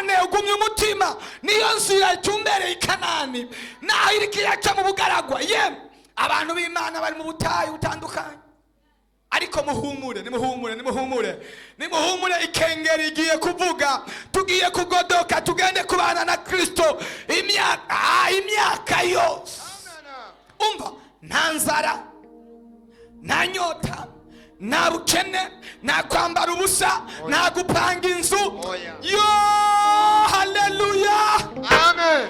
wihangane ugumye umutima niyo nzira itumbereye ikanani naho iriko iraca mu bugaragwa yemwe abantu b'Imana bari mu butayu butandukanye ariko muhumure nimuhumure ikengeri igiye kuvuga tugiye kugodoka tugende kubana na Kristo imyaka yose umva nta nzara nta nyota nta bukene nta kwambara ubusa nta gupanga inzu yo haleluya amen.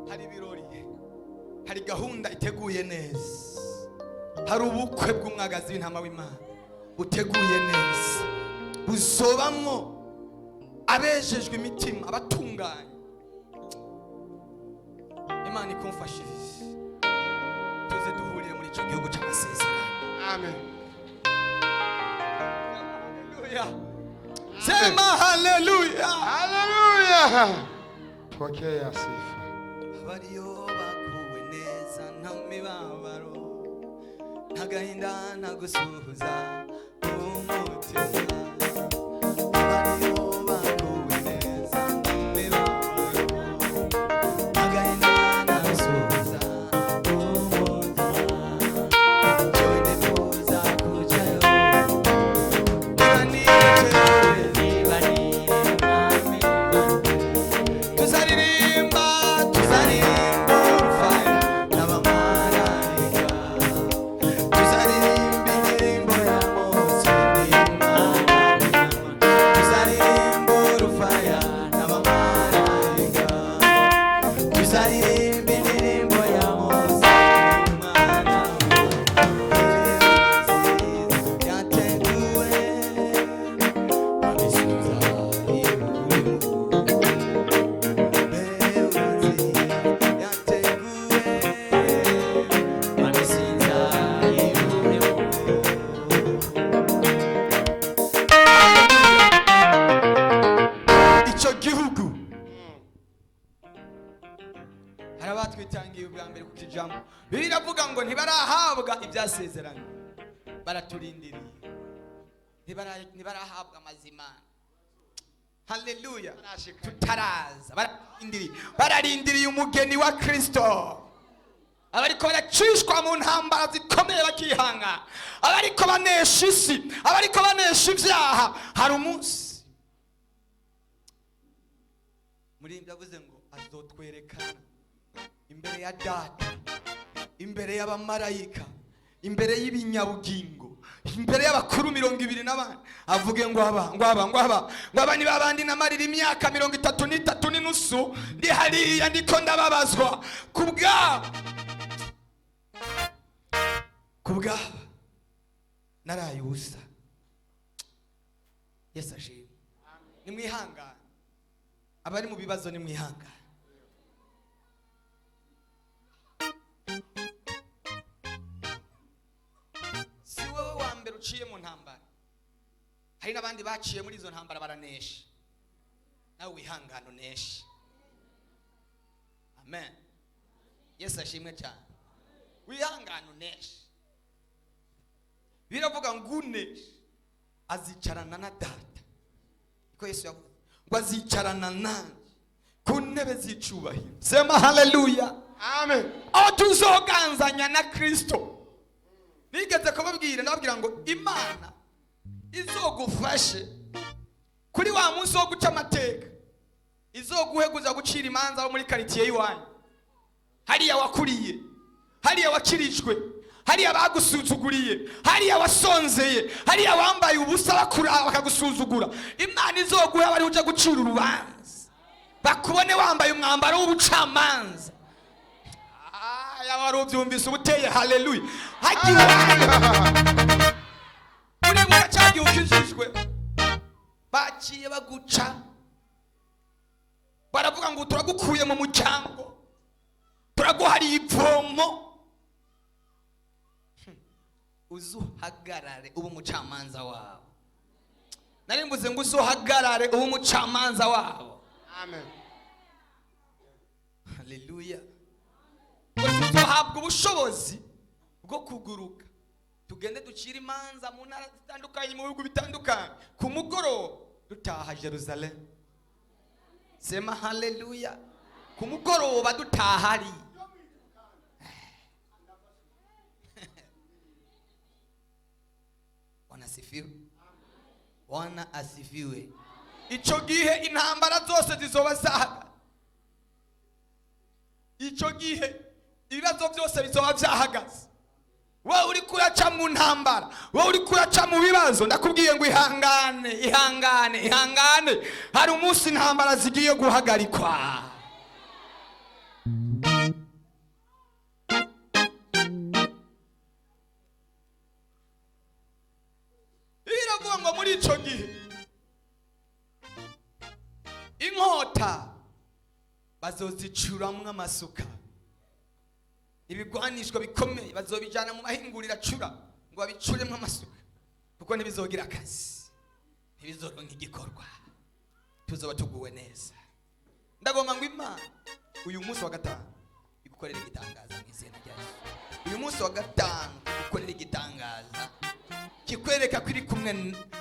hari ibirori hari gahunda iteguye neza hari ubukwe bw'umwagazi w'intama w'Imana buteguye neza buzobamwo abejejwe imitima abatunganye Imana ikumfashirize tuze duhurire muri icyo gihugu cy'amasezerano Amen. haleluya sema haleluya Haleluya. Pokea sifa. abariyo bakuwe neza nta mibabaro nta gahinda nta gusuhuza umutima abariyo bakuwe neza nta mibabaro nta gahinda nta gusuhuza umutima cyo ndifuza kujayo tuzaririmba urufaya n'abamarayika tuzaririmba indirimbo ya Mose n'Imana tuzaririmba urufaya n'abamarayika tuzaririmba indirimbo ya Mose n'Imana yateguwe abisubiza icyo gihugu hari abatwitangiye ubwa mbere ku kijambo Bibiliya iravuga ngo ntibarahabwa ibyasezeranye baraturindiriye ntibarahabwa amazimana haleluya tutaraza bararindiriye umugeni wa Kristo abariko baracishwa mu ntambara zikomeye bakihangana abariko banesha isi abariko banesha ivyaha hari umunsi muri ndavuze ngo azotwerekana imbere ya data imbere y'abamarayika imbere y'ibinyabugingo imbere y'abakuru 24 avuge ngo aba ni babandi namarira imyaka 33 n'inusu ndi hariya ndiko ndababazwa kubwa naraye ubusa Yesu ashimwe nimwihangane abari mu bibazo nimwihangane si wowe wa mbere uciye mu ntambara hari n'abandi baciye muri izo ntambara baranesha nawe wihangane uneshe amen Yesu ashimwe cyane wihangane uneshe biravuga ngo uneshe azicarana na data iko Yesu yavuze ngo azicarana nanjye ku ntebe z'icubahiro sema haleluya amen. aho tuzoganzanya na Kristo nigeze kubabwira ndababwira ngo Imana izogufashe kuri wa munsi wo guca amateka izoguheguza gucira imanza bo muri quartier yiwanyu hariya wakuriye hariya wakirijwe hariya bagusuzuguriye hariya wasonzeye hariya wambaye ubusa bakura bakagusuzugura Imana izoguha bari uje gucira urubanza bakubone wambaye umwambaro w'ubucamanza wari ubyumvise ubuteye haleluya hagiye uri muracagiye ukijijwe baciye baguca baravuga ngo turagukuye mu muryango turaguhariye ivomo uzuhagarare ubu umucamanza wabo nari mvuze ngo uzuhagarare ubu umucamanza wabo Amen. haleluya uzohabwa ubushobozi bwo kuguruka tugende ducira imanza mu ntara zitandukanye mu bihugu bitandukanye, ku mugoroba dutaha Jerusalem. Sema haleluya. Ku mugoroba dutaha ari wanasifiwe, wana asifiwe. Ico gihe intambara zose zizoba zahaga, ico gihe ibibazo byose bizoba byahagaze. Wowe uri kuraca mu ntambara, wowe uri kuraca mu bibazo, ndakubwiye ngo ihangane, ihangane, ihangane. Hari umunsi intambara zigiye guhagarikwa. Biravuga ngo muri ico gihe inkota bazozicuramwo amasuka, ibigwanishwa bikomeye bazobijana mu mahinguriro acura ngo babicuremwo amasuka, kuko ntibizogira akazi, ntibizoronka igikorwa, tuzoba tuguwe neza. Ndagomba ngo Imana uyu munsi wa gatanu igukorera igitangaza mu izina rya Yesu. Uyu munsi wa gatanu igukorera igitangaza kikwereka ko iri kumwe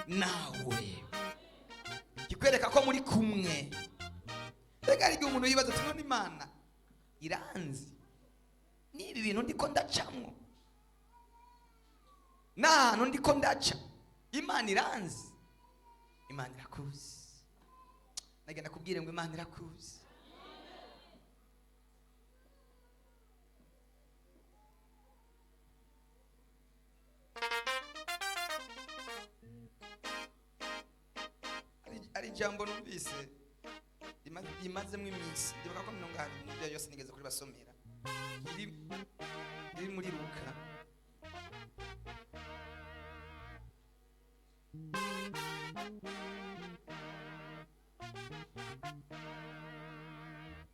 nawe, kikwereka ko muri kumwe. Rega ari umuntu yibaza ati none Imana iranzi nibi bintu ndiko ndacamwo, n'ahantu ndiko ndaca, Imana iranzi. Imana irakuzi. Nagenda kubwire ngo Imana irakuzi. Ari jambo numvise imazemo iminsi, ndibuka ko minonga n'ibyo yose nigeze kuri basomera, iri muri Luka.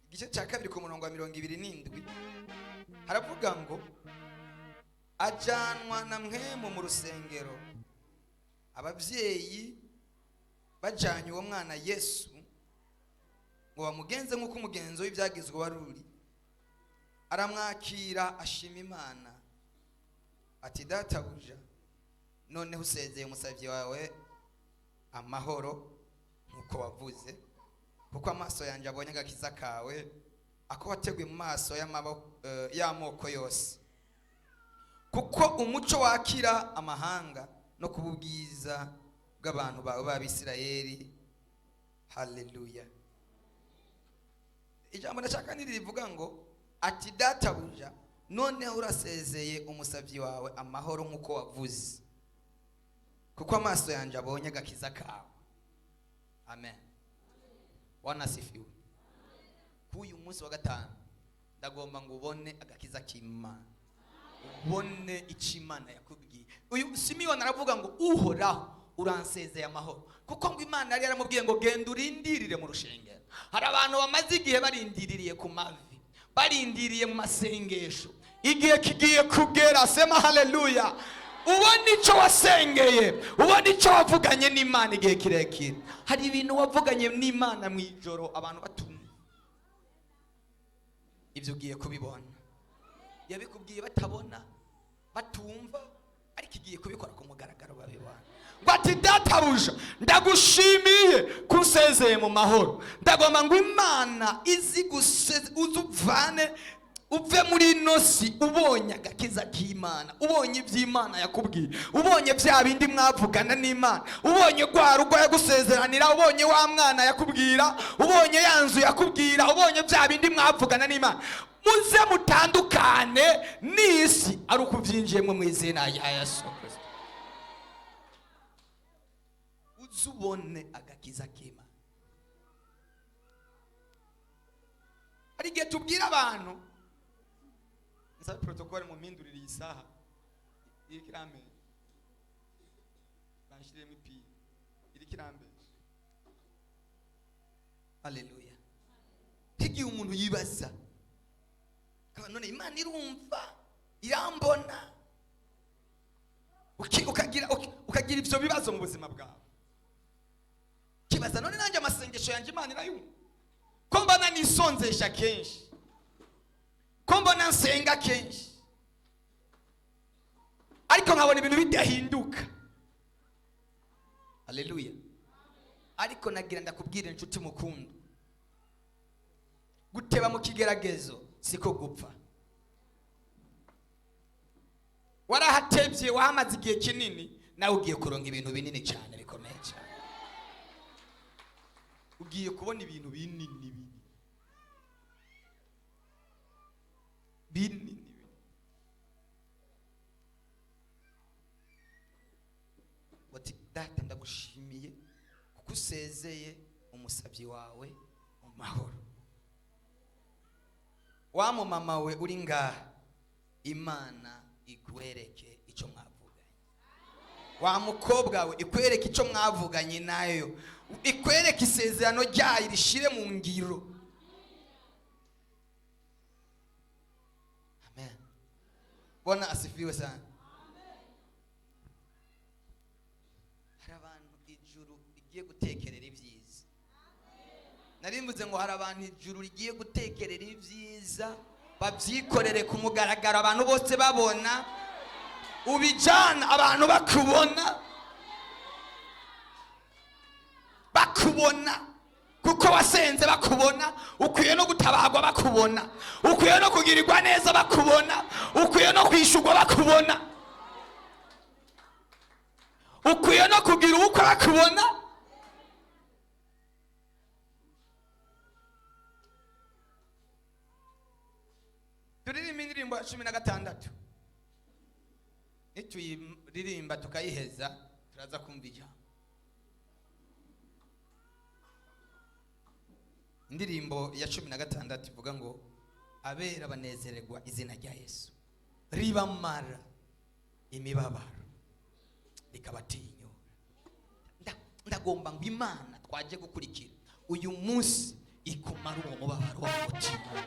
Igice cya 2 ku murongo wa 27 haravuga ngo ajanwa na mwemu mu rusengero, ababyeyi bajanye uwo mwana Yesu ngo bamugenze nk'uko umugenzo w'ibyagizwe wari uri. Aramwakira ashima Imana ati databuja, noneho usezeye umusavyi wawe amahoro nk'uko wavuze, kuko amaso yanjye abonye agakiza kawe ako wateguye mu maso y'amoko yose, kuko umuco wakira amahanga no kububwiza bw'abantu bawe b'Abisirayeli. Haleluya. Ijambo ndashaka nirivuga ngo ati databuja, noneho urasezeye umusavyi wawe amahoro nk'uko wavuze, kuko amaso yanjye abonye agakiza kawe. Amen. Wanasifiwe. Kuyu munsi wa gatanu ndagomba ngo ubone agakiza k'Imana, ubone icimana yakubwiye. Uyu Simiyoni aravuga ngo uhoraho uransezeye amahoro, kuko ngo Imana yari yaramubwiye ngo genda urindirire mu rushengero. Hari abantu bamaze igihe barindiririye ku mavi, barindiriye mu masengesho, igihe kigiye kugera. Sema haleluya. Ubona icyo wasengeye, ubona icyo wavuganye n'Imana igihe kirekire. Hari ibintu wavuganye n'Imana mu ijoro abantu batumva, ibyo ugiye kubibona. Yabikubwiye batabona, batumva, ariko igiye kubikora ku mugaragaro babibona. Ngo ati databuja, ndagushimiye kusezeye mu mahoro. Ndagomba ngo Imana izi uzuvane uve muri ino si ubonye agakiza k'Imana, ubonye iby'Imana yakubwiye, ubonye bya bindi mwavugana n'Imana, ubonye rwa rugo yagusezeranira, ubonye wa mwana yakubwira, ubonye ya nzu yakubwira, ubonye bya bindi mwavugana n'Imana. Muze mutandukane n'isi ari uko byinjiyemo mu izina rya Yesu Kristo. Uzubone agakiza k'Imana. Ari gihe tubwira abantu nsa protocole mu mpindurire isaha iri kirambe banshiremo ipi iri kirambe. Haleluya. Kigiye umuntu yibaza none Imana irumva, irambona, ukagira ibyo bibazo mu buzima bwawe. Kibaza none nanjye amasengesho yanjye Imana irayumva, ko mbona nisonzesha kenshi, ko mbona nsenga kenshi, ariko nkabona ibintu bidahinduka. Haleluya. Ariko nagira ndakubwira inshuti mukunda, guteba mu kigeragezo siko gupfa. Warahatevye wahamaze igihe kinini, nawe ugiye kuronka ibintu binini cyane bikomeye cyane. Ugiye kubona ibintu binini binini. Wati data ndagushimiye kuko usezeye umusabyi wawe mu mahoro. Wa mu mama we uri ngaha, Imana ikwereke icyo mwavuganye. Wa mukobwa we ikwereke icyo mwavuganye nayo, ikwereke isezerano ryayo rishire mu ngiro. Amen. Bwana asifiwe sana. Hari abantu ijuru rigiye gutekerera ibyiza. Narimbuze ngo hari abantu ijuru rigiye gutekerera ibyiza, babyikorere ku mugaragaro abantu bose babona, ubijana abantu bakubona kuko wasenze bakubona, ukwiye no gutabagwa bakubona, ukwiye no kugirirwa neza bakubona, ukwiye no kwishurwa bakubona, ukwiye no kugira ubukwe bakubona. Turirimba indirimbo ya 16. Nituyiririmba tukayiheza turaza kumva ijambo. Indirimbo ya 16 ivuga ngo abera banezererwa izina rya Yesu, ribamara imibabaro rikabatinyura. Ndagomba ngo Imana twaje gukurikira uyu munsi ikumara uwo mubabaro wo mu mutima,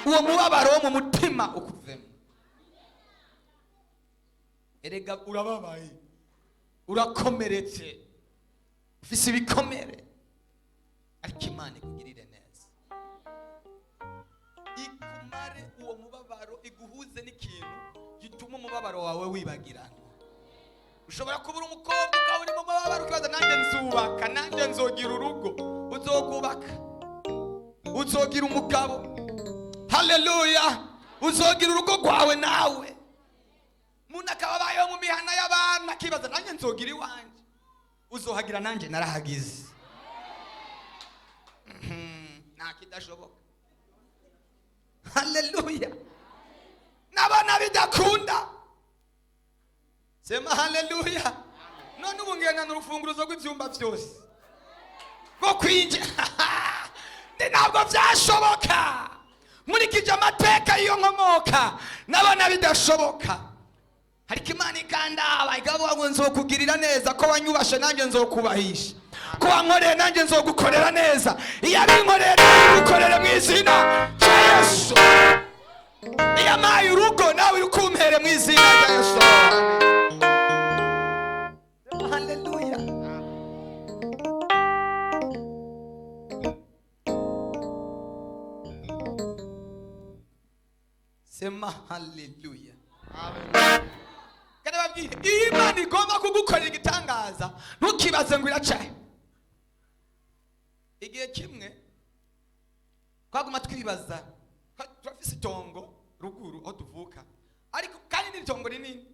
uwo mubabaro wo mu mutima ukuvemo. Erega urababaye, urakomeretse, ufise ibikomere, ariko Imana ikugirire neza, ikumare uwo mubabaro, iguhuze n'ikintu gituma umubabaro wawe wibagirana. Ushobora kubura umukobwa ukaba uri mu mubabaro ukibaza nanjye nzubaka, nanjye nzogira urugo. Uzogubaka, uzogira umugabo. Haleluya. Uzogira urugo rwawe nawe. Umuntu akaba abayeho mu mihana y'abantu akibaza nanjye nzogira iwanjye. Uzohagira nanjye narahagize. Nta kidashoboka. Haleluya. Nabana bidakunda. Sema haleluya. None ubu ngena n'urufunguruzo rw'ibyumba byose bwo kwinjira. Ntabwo byashoboka. Murikije amateka iyo nkomoka, nabana bidashoboka. Ariko Imana ikandaba ikavuga ngo nzokugirira neza, ko wanyubashe nanjye nzokubahisha, ko wankoreye nanjye nzogukorera neza. Iyo abinkoreye gukorera mu izina rya Yesu. Iyo amaye urugo nawe urukumpere mu izina rya Yesu. Haleluya. Sema haleluya. Amen. Kandi babwire Imana igomba kugukorera igitangaza, ntukibaze ngo iracaye. Igihe kimwe twaguma twibaza, turafise itongo ruguru aho tuvuka, ariko kandi n'itongo rinini,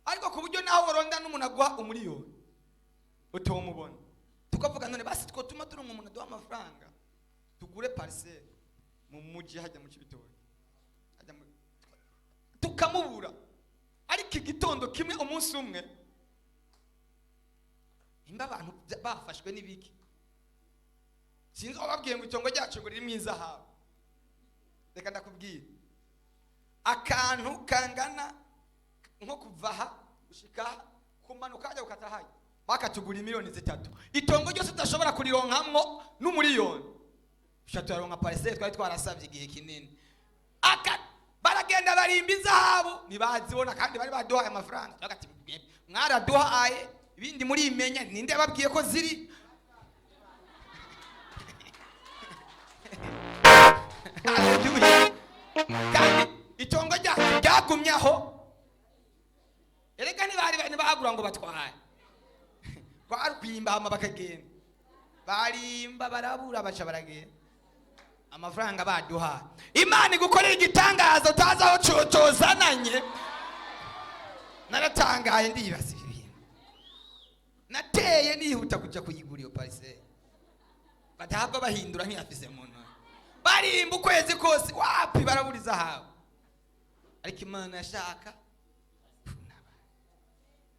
ariko ku buryo naho woronda n'umuntu aguha umuriyoni utomubona. Tukavuga none basi twotuma turi umuntu aduha amafaranga tugure parcelle mu muji hajya mu Kibitoke, tukamubura. Ariko igitondo kimwe umunsi umwe, imba abantu bafashwe n'ibiki sinzi bababwiye ngo itongo ryacu ngo riri mu izahabu. Reka ndakubwira akantu kangana nko kuva aha gushika kumanuka ajya ukatahaye bakatugura miliyoni 3. Itongo ryose udashobora kurironkamwo n'umuriyoni. Ushaturonka parcelle twari twarasabye igihe kinini. Baragenda barimba izahabu ntibazibona kandi bari baduhaye amafaranga. Bagati mwaraduhaye ibindi muri imenya, ninde babwiye ko ziri. Haleluya. Kandi itongo ryagumyaho erega ntibari bahagura ngo batware barwimba hama bakagenda barimba barabura baca baragenda amafaranga baduha. Imana igukorera igitangaza utazi aho cozananye. Naratangaye ndibaza ibintu nateye nihuta kuja kuyigura iyo parcelle batahabwa bahindura nk'iyafise mu ntoki barimba ukwezi kose wapi baraburiza hawe ariko Imana yashaka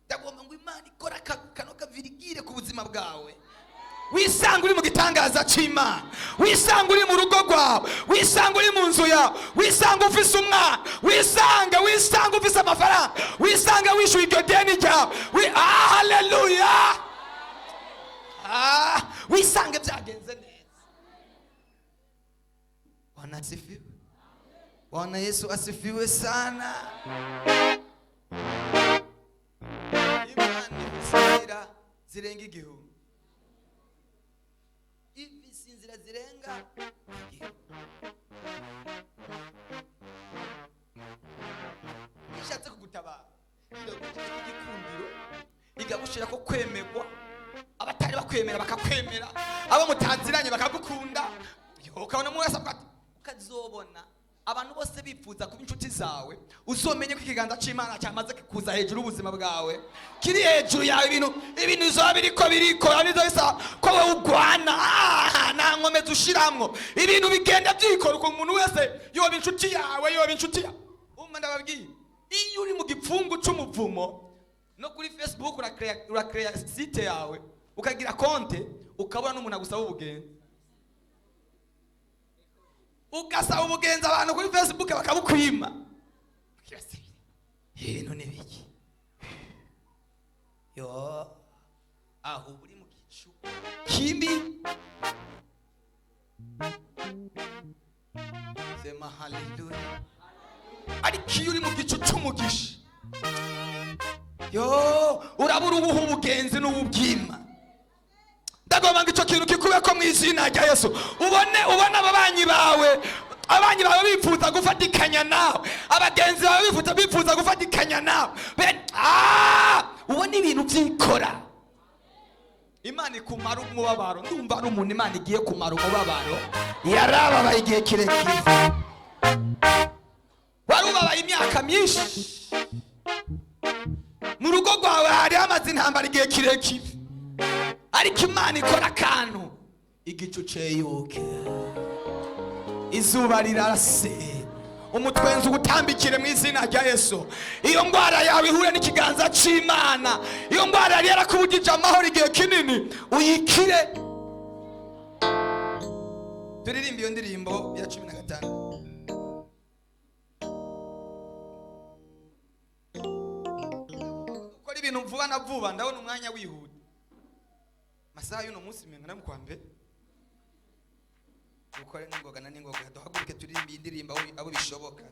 ndagomba ngo Imana ikora kano kavirigire ku buzima bwawe. Wisanga uri mu gitangaza c'Imana, wisanga uri mu rugo rwawe, wisanga uri mu nzu yawe, wisanga ufise umwana, wisanga ufise amafaranga, wisanga wishuye iryo deni ryawe. Haleluya! Wisanga byagenze neza. Bwana asifiwe. Bwana Yesu asifiwe sana. Imana ifisira zirenga igihumbi. Inzira zirenga ishatse kugutabara igikundiro igagushira ko kwemerwa abatari bakwemera bakakwemera abo mutanziranye bakagukunda ukabona mu wese ukazobona abantu bose bifuza kuba inshuti zawe. Uzomenye ko ikiganza c'Imana cyamaze kuza hejuru ubuzima bwawe kiri hejuru yawe ibintu bizoba biriko nizo bisa ko wowe ugwana nta nkomezi ushiramwo ibintu bigenda byikora uko umuntu wese yoba inshuti yawe umva ndababwiye iyo uri mu gipfungu c'umuvumo no kuri Facebook urakrea site yawe ukagira konte ukabona n'umuntu agusaba ubugenzi ugasaba ubugenzi abantu kuri Facebook bakabukwima ibintu n'ibiki yo aho uri mu gicu kibi sema haleluya. Ariko iyo uri mu gicu c'umugisha yo urabura ubuha ubugenzi n'ububwima. Ndagomba ngo icyo kintu kikubeko mu izina rya Yesu. Ubone ababanyi bawe bifuza gufatikanya nawe, abagenzi bawe bifuza gufatikanya nawe. Ubone ibintu byikora. Imana ikumara umubabaro. Ndumva ari umuntu Imana igiye kumara umubabaro. Yarababaye igihe kirekire. Warubabaye imyaka myinshi. Mu rugo rwawe hari hamaze intambara igihe kirekire. Ariko Imana ikora akantu igicu ceyuke izuba rirarase umutwenzi ugutambikire mu izina rya Yesu. Iyo ngwara yawe ihure n'ikiganza c'Imana, iyo ngwara yari yarakubugije amahoro igihe kinini uyikire. Turirimba iyo ndirimbo ya 15. Ukora ibintu vuba na vuba ndabona umwanya wihuta. Masaha y'uno munsi mengana mu kwa mbere ukore n'ingoga duhaguruke turirimba indirimbo abo bishoboka.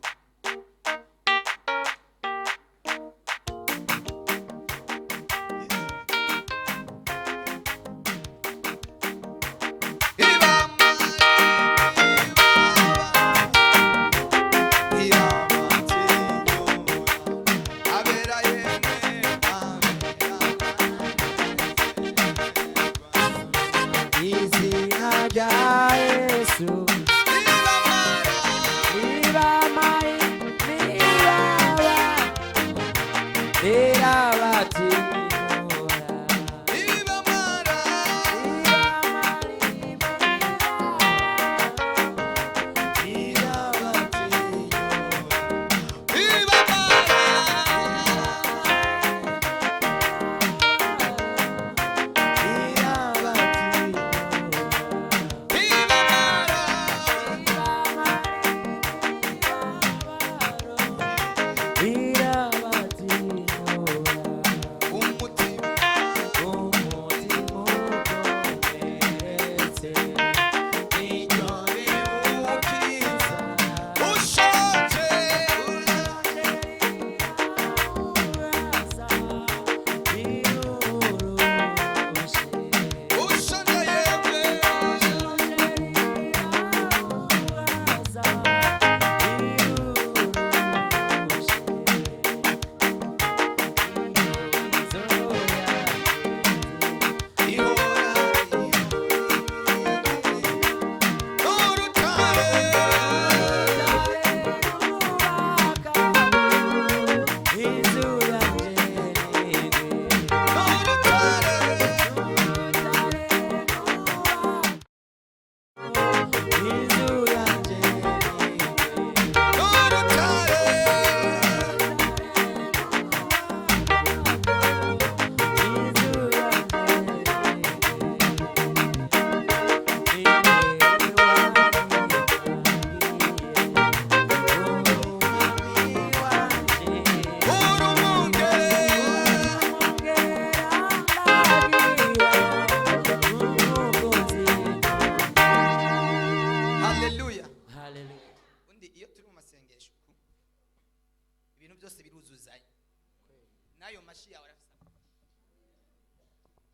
yawe arafise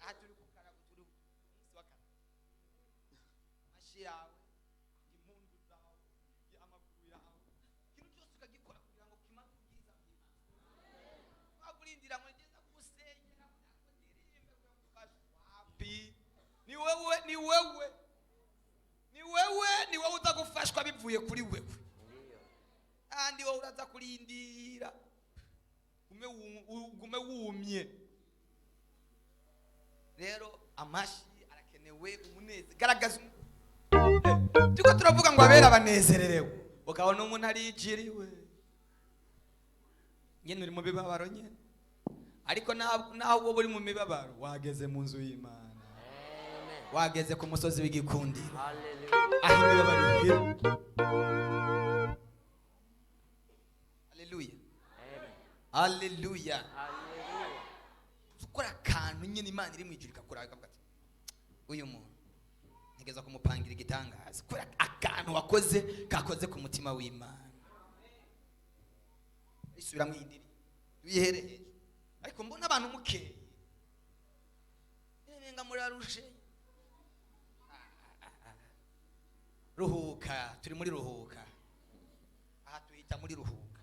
aha turi kukarago turi munsi wa kane amashi yawe impundu zawe amaguru yawe ikintu cyose ukagikora kugira ngo kimaze ubwiza bw'Imana wakurindira ngo ngeze kumusengera ndirimbe wapi ni wewe uza gufashwa bivuye kuri wewe kandi wowe uraza kurindira ugume wumye. Rero amashi arakenewe, umuneze garagaza tuko turavuga ngo abera banezererewe ukabona umuntu arijiriwe nyene uri mu bibabaro nyene, ariko naho wowe uri mu mibabaro wageze mu nzu y'Imana, wageze ku musozi w'igikundiro. Aho imibabaro iri. Haleluya. Ukora akantu nyine Imana iri mu ijuru ikakora akavuga ati uyu muntu ntegeza kumupangira igitangaza, ukora akantu wakoze kakoze ku mutima w'Imana. Isubira mu indiri wihereje, ariko mbona abantu mukeye nenga murarushe. Ruhuka, turi muri ruhuka. Aha tuhita muri ruhuka.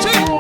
Chip!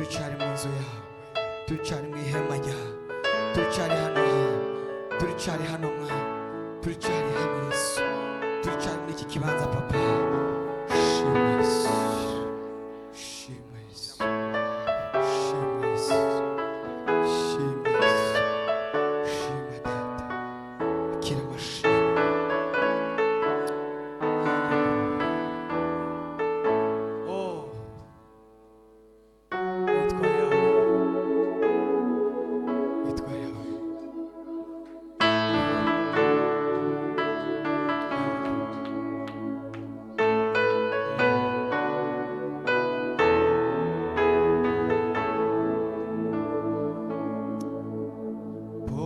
turicyari mu nzu yawe, turicyari mu ihema ryawe, turicyari hano, turicyari hano mwana, turicyari hano Yesu, turicyari muri iki kibanza papa. Shimwa Yesu, shimwa Yesu, shimwa Yesu, shimwa Yesu, shimwa Data, akira amashimwe. Oh, witwa yawe, witwa yawe.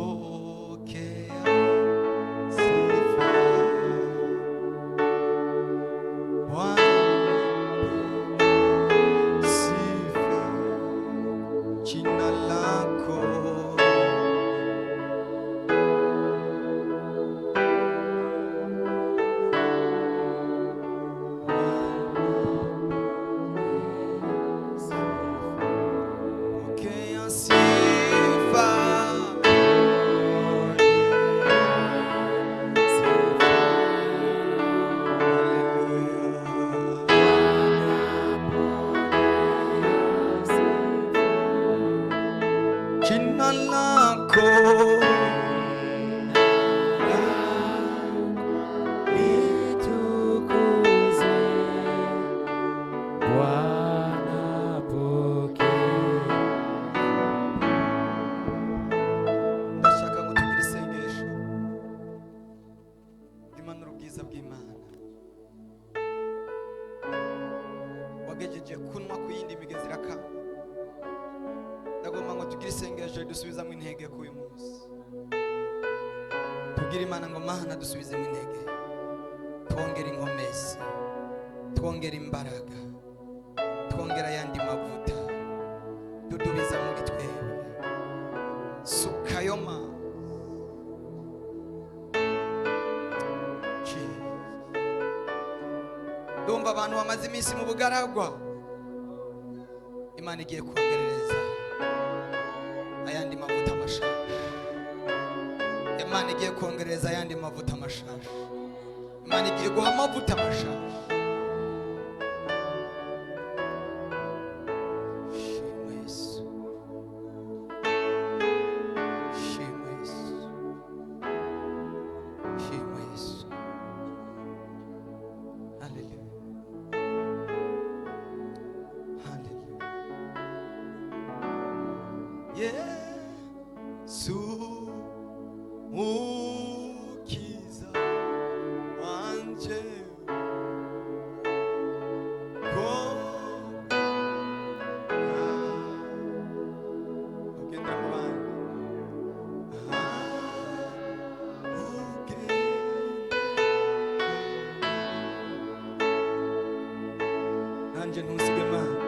Pokea sifa Bwana, sifa jina lako. Pokea sifa jina lako Litukuze Bwana, pokea. ndashaka ngo tugire isengesho rimanura ubwiza bw'Imana. Wagejeje kunwa ku yindi migezi irakama, ndagomba ngo tugire isengesho ridusubizamo intege k'uyu munsi. Tubwire Imana ngo Mana dusubizemo intege, twongere inkomezi, twongere imbaraga, twongere ayandi mavuta, dudubiza muri twebwe, sukayo ma ndumva abantu bamaze iminsi mu bugaragwa, Imana igiye kongerereza ayandi mavuta mashasha. Imana igiye kongereza ayandi mavuta mashasha. Imana igiye guha amavuta mashasha. Shimwa Yesu, shimwa Yesu, shimwa Yesu. Hallelujah, hallelujah. Yesu mukiza wanje ko ugendera mu bandi nanjye ntusige Mana.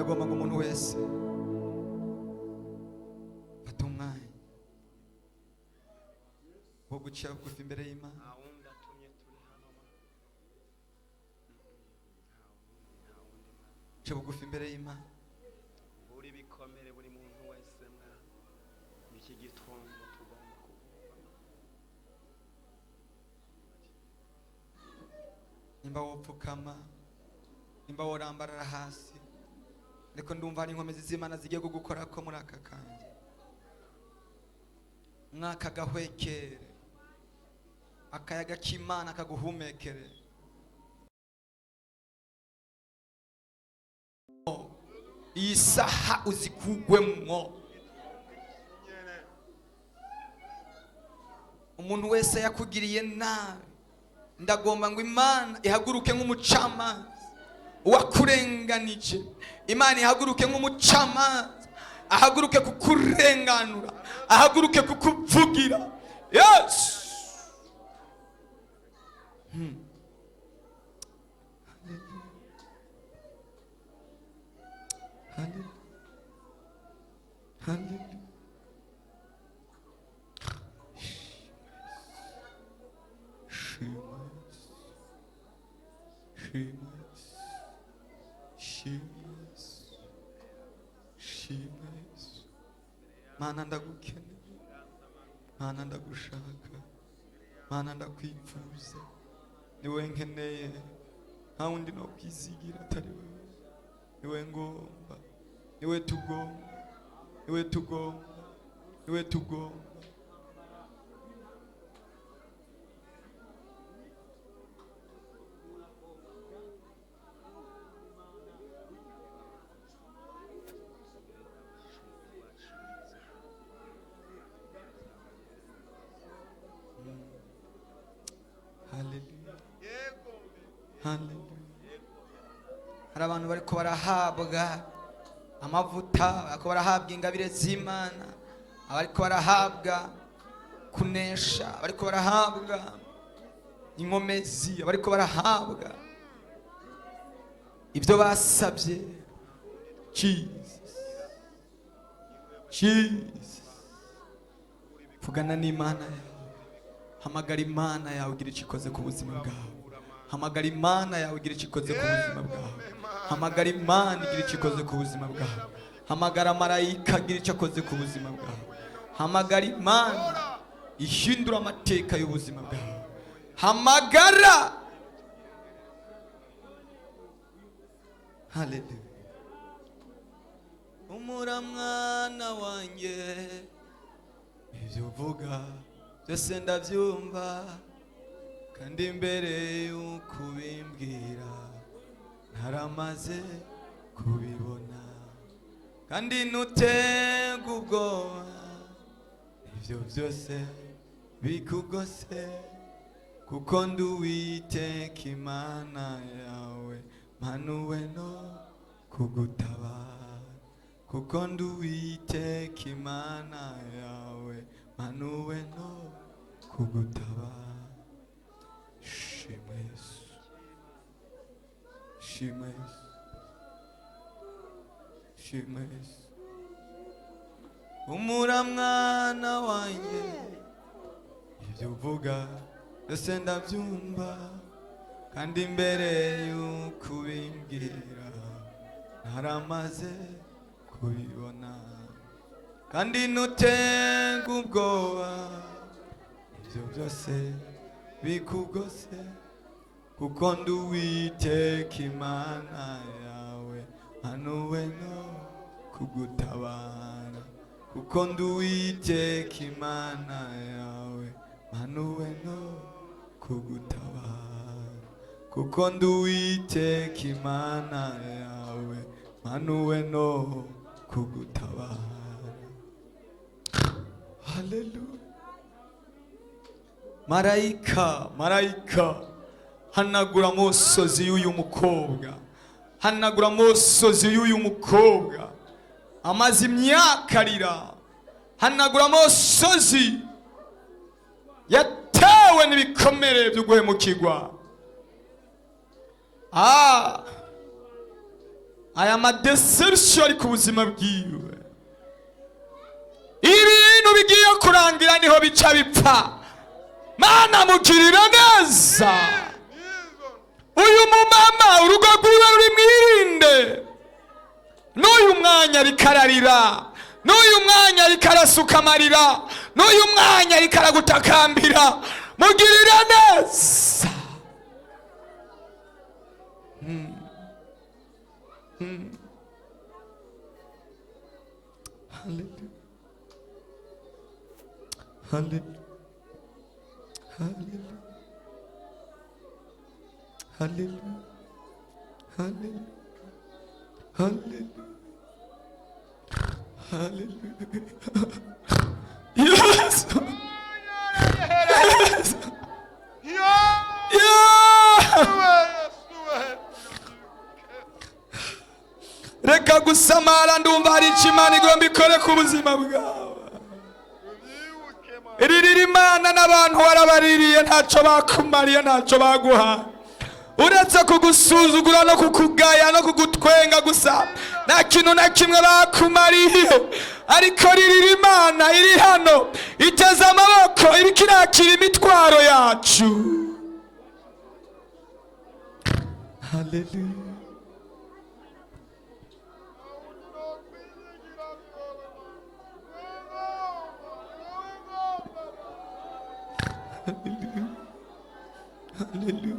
ndagomba ngo umuntu wese fata umwanya wo guca bugufi imbere y'Imana. Ca bugufi imbere y'Imana. buri bikomere buri muntu wese mwa iki gitondo tugomba kuvuga. Nimba wopfukama, nimba worambarara hasi, ariko ndumva hari inkomezi z'Imana zigiye kugukora ko muri aka kanya. Mwaka gahwekere, akayaga k'Imana kaguhumekere. Iyi saha uzikugwemwo. Umuntu wese yakugiriye nabi, ndagomba ngo Imana ihaguruke nk'umucamanza wakurenganije. Imana ihaguruke nk'umucamanza, ahaguruke kukurenganura, ahaguruke kukuvugira. Yes. Hallelujah. Hallelujah. Mana ndagukeneye, Mana ndagushaka, Mana ndakwifuza. Niwe nkeneye, nta wundi no kwizigira atari wewe. Niwe ngomba, niwe tugomba, niwe tugomba, niwe tugomba. Hallelujah. Hallelujah. Hari abantu bariko barahabwa amavuta, bariko barahabwa ingabire z'Imana, abariko barahabwa kunesha, abariko barahabwa inkomezi, abariko barahabwa ibyo basabye. Jesus, Jesus, vugana n'Imana yawe. Hamagara Imana yawe ugira icyo ikoze ku buzima bwawe. Hamagara Imana yawe ugira icyo ikoze ku buzima bwawe. Hamagara Imana igira icyo ikoze ku buzima bwawe. Hamagara marayika agira icyo akoze ku buzima bwawe. Hamagara Imana ihindura amateka y'ubuzima bwawe. Hamagara. Hallelujah. Umura mwana wanjye, ibyo uvuga byose ndabyumva, kandi imbere y'uko ubimbwira ntaramaze kubibona. Kandi ntutege ubwoba, ibyo byose bikugose, kuko ndi Uwiteka Imana yawe, mpanuwe no kugutabara. Kuko ndi Uwiteka Imana yawe, mpanuwe no kugutabara. Shimwe Yesu, shimwe Yesu, shimwe Yesu. Umura mwana wanjye, ibyo uvuga byose ndabyumva, kandi imbere y'uko ubimbwira ntaramaze kubibona. Kandi ntutege ubwoba, ibyo byose bikugose, kuko ndi Uwiteka Imana yawe, mpanuwe no kugutabara. Kuko ndi Uwiteka Imana yawe, mpanuwe no kugutabara. Kuko ndi Uwiteka Imana yawe, mpanuwe no kugutabara. Hallelujah. Marayika, marayika, hanagura amosozi y'uyu mukobwa, hanagura amosozi y'uyu mukobwa amaze imyaka arira. Hanagura amosozi yatewe n'ibikomere byo guhemukirwa. aya madeception ari ku buzima bwiwe, ibintu bigiye kurangira niho bica bipfa. Mana mugirira neza uyu mumama, urugo rwiwe ruri mwirinde. N'uyu mwanya ariko ararira, n'uyu mwanya ariko arasuka amarira, n'uyu mwanya ariko aragutakambira, mugirira neza. Hallelujah. Hallelujah. Hallelujah. Hallelujah. Hallelujah. Hallelujah. Hallelujah. Yes. Yes. Yeah. Reka gusamara, ndumva hari ikimana igomba ikore ku buzima bwawe. Iririra Imana n'abantu warabaririye ntacyo bakumariye, ntacyo baguha, uretse kugusuzugura no kukugaya no kugutwenga gusa, nta kintu na kimwe bakumariye. Ariko ririra Imana iri hano, iteze amaboko, iriko irakira imitwaro yacu. Hallelujah. Hallelujah.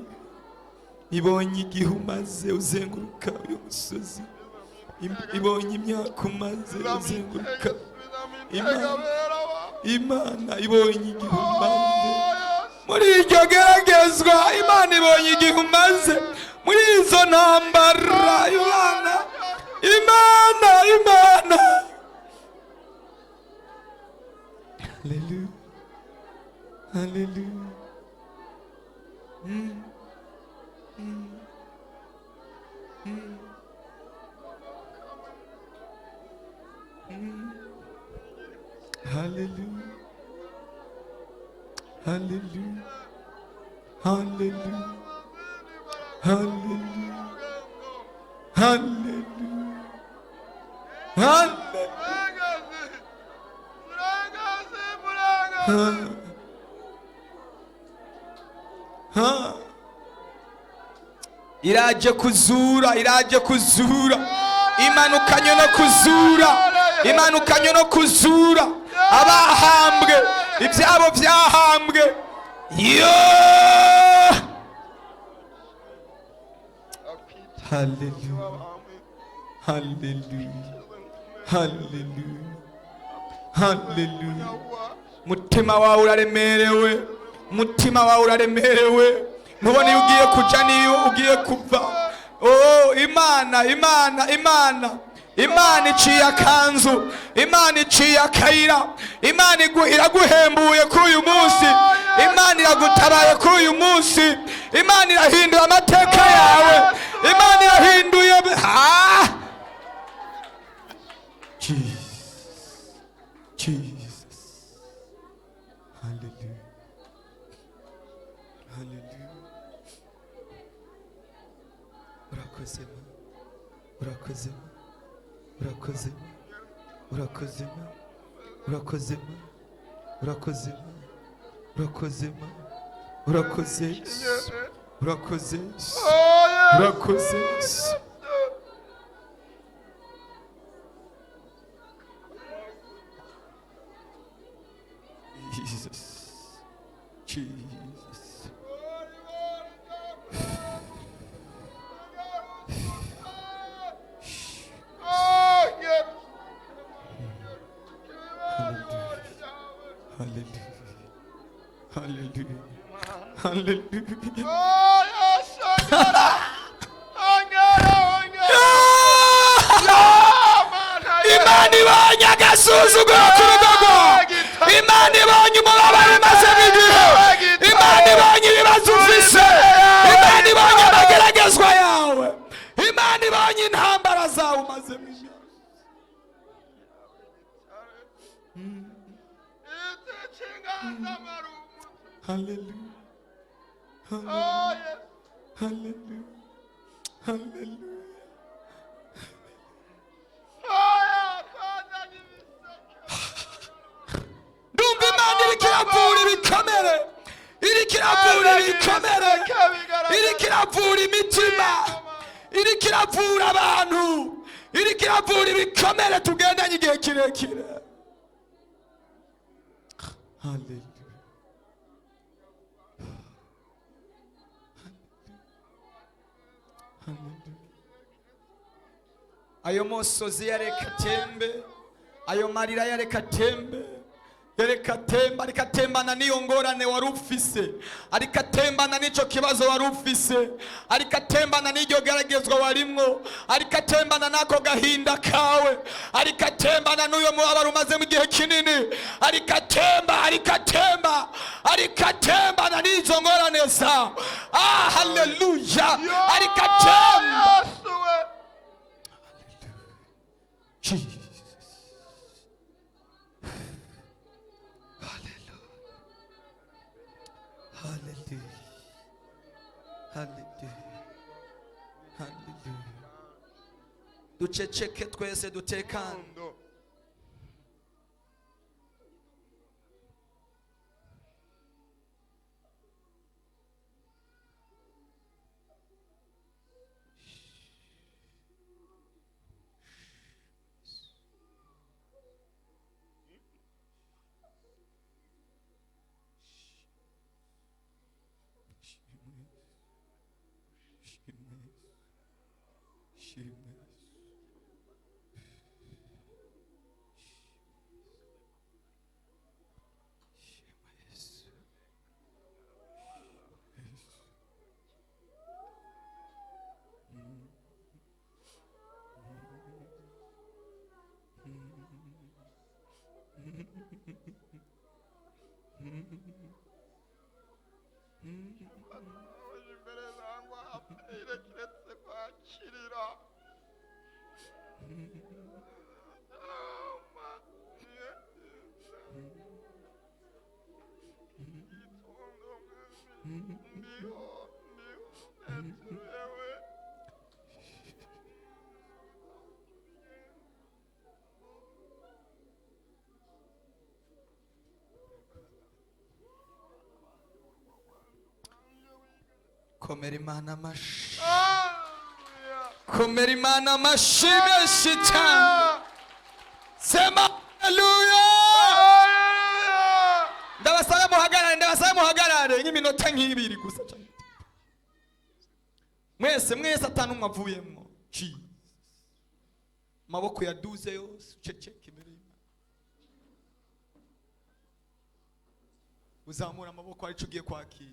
Ibonye igihe umaze uzenguruka uyu musozi, ibonye imyaka umaze uzenguruka. Imana ibonye igihe umaze muri iryo geragezwa, Imana ibonye igihe umaze muri izo ntambara. Imana. Hallelujah. Hallelujah. Hallelujah. Hallelujah. Hallelujah. Hallelujah. Hallelujah. Iraje kuzura, iraje kuzura, imanukanye no kuzura, imanukanye no kuzura abahambwe, ibyabo byahambwe. Yo! Hallelujah. Hallelujah. Hallelujah. Hallelujah. Mutima wawe uraremerewe, mutima wawe uraremerewe. Mubona iyo ugiye kuja niyo ugiye kuva. Oh, Imana iciye akanzu, Imana iciye akayira, Imana iraguhembuye kuri uyu munsi, Imana iragutabaye kuri uyu munsi, Imana irahindura amateka yawe, Imana irahinduye. Jesus. Hallelujah. Hallelujah. Jesus. Hallelujah. Hallelujah. Imana ibonye agasuzuguro k'urugogo, Imana ibonye umubabaro umaze igihe, Imana ibonye ibibazo ufise, Imana ibonye amageragezwa yawe, Imana ibonye intambara zawe umaze igihe. Hallelujah. Hallelujah. Hallelujah. Hallelujah. ibikomere, iriko iravura imitima, iriko iravura abantu, iriko iravura ibikomere tugendanye igihe kirekire. Hallelujah. Ayo mosozi yareka tembe, ayo marira yareka tembe, yareka temba, ariko atembana n'iyo ngorane wari ufise, ariko atembana n'ico kibazo wari ufise, ariko atembana n'iryo geragezwa warimwo, ariko atembana n'ako gahinda kawe, ariko atembana n'uyo mubabaro umazemo igihe kinini, ariko atemba, ariko atemba, ariko atembana n'izo ngorane zawe. Haleluya, ariko atemba. Jesus. Hallelujah. Hallelujah. Hallelujah. Hallelujah. Duceceke twese dutekane. Komera Imana amashi, komera Imana amashi menshi cyane. Sema haleluya. Ndabasaba muhagarare nk'iminota nk'ibiri gusa cyane. Mwese atanu mwavuyemo. Maboko yaduze yose, ceceke imbere y'Imana. Uzamura amaboko arico ugiye kwakira.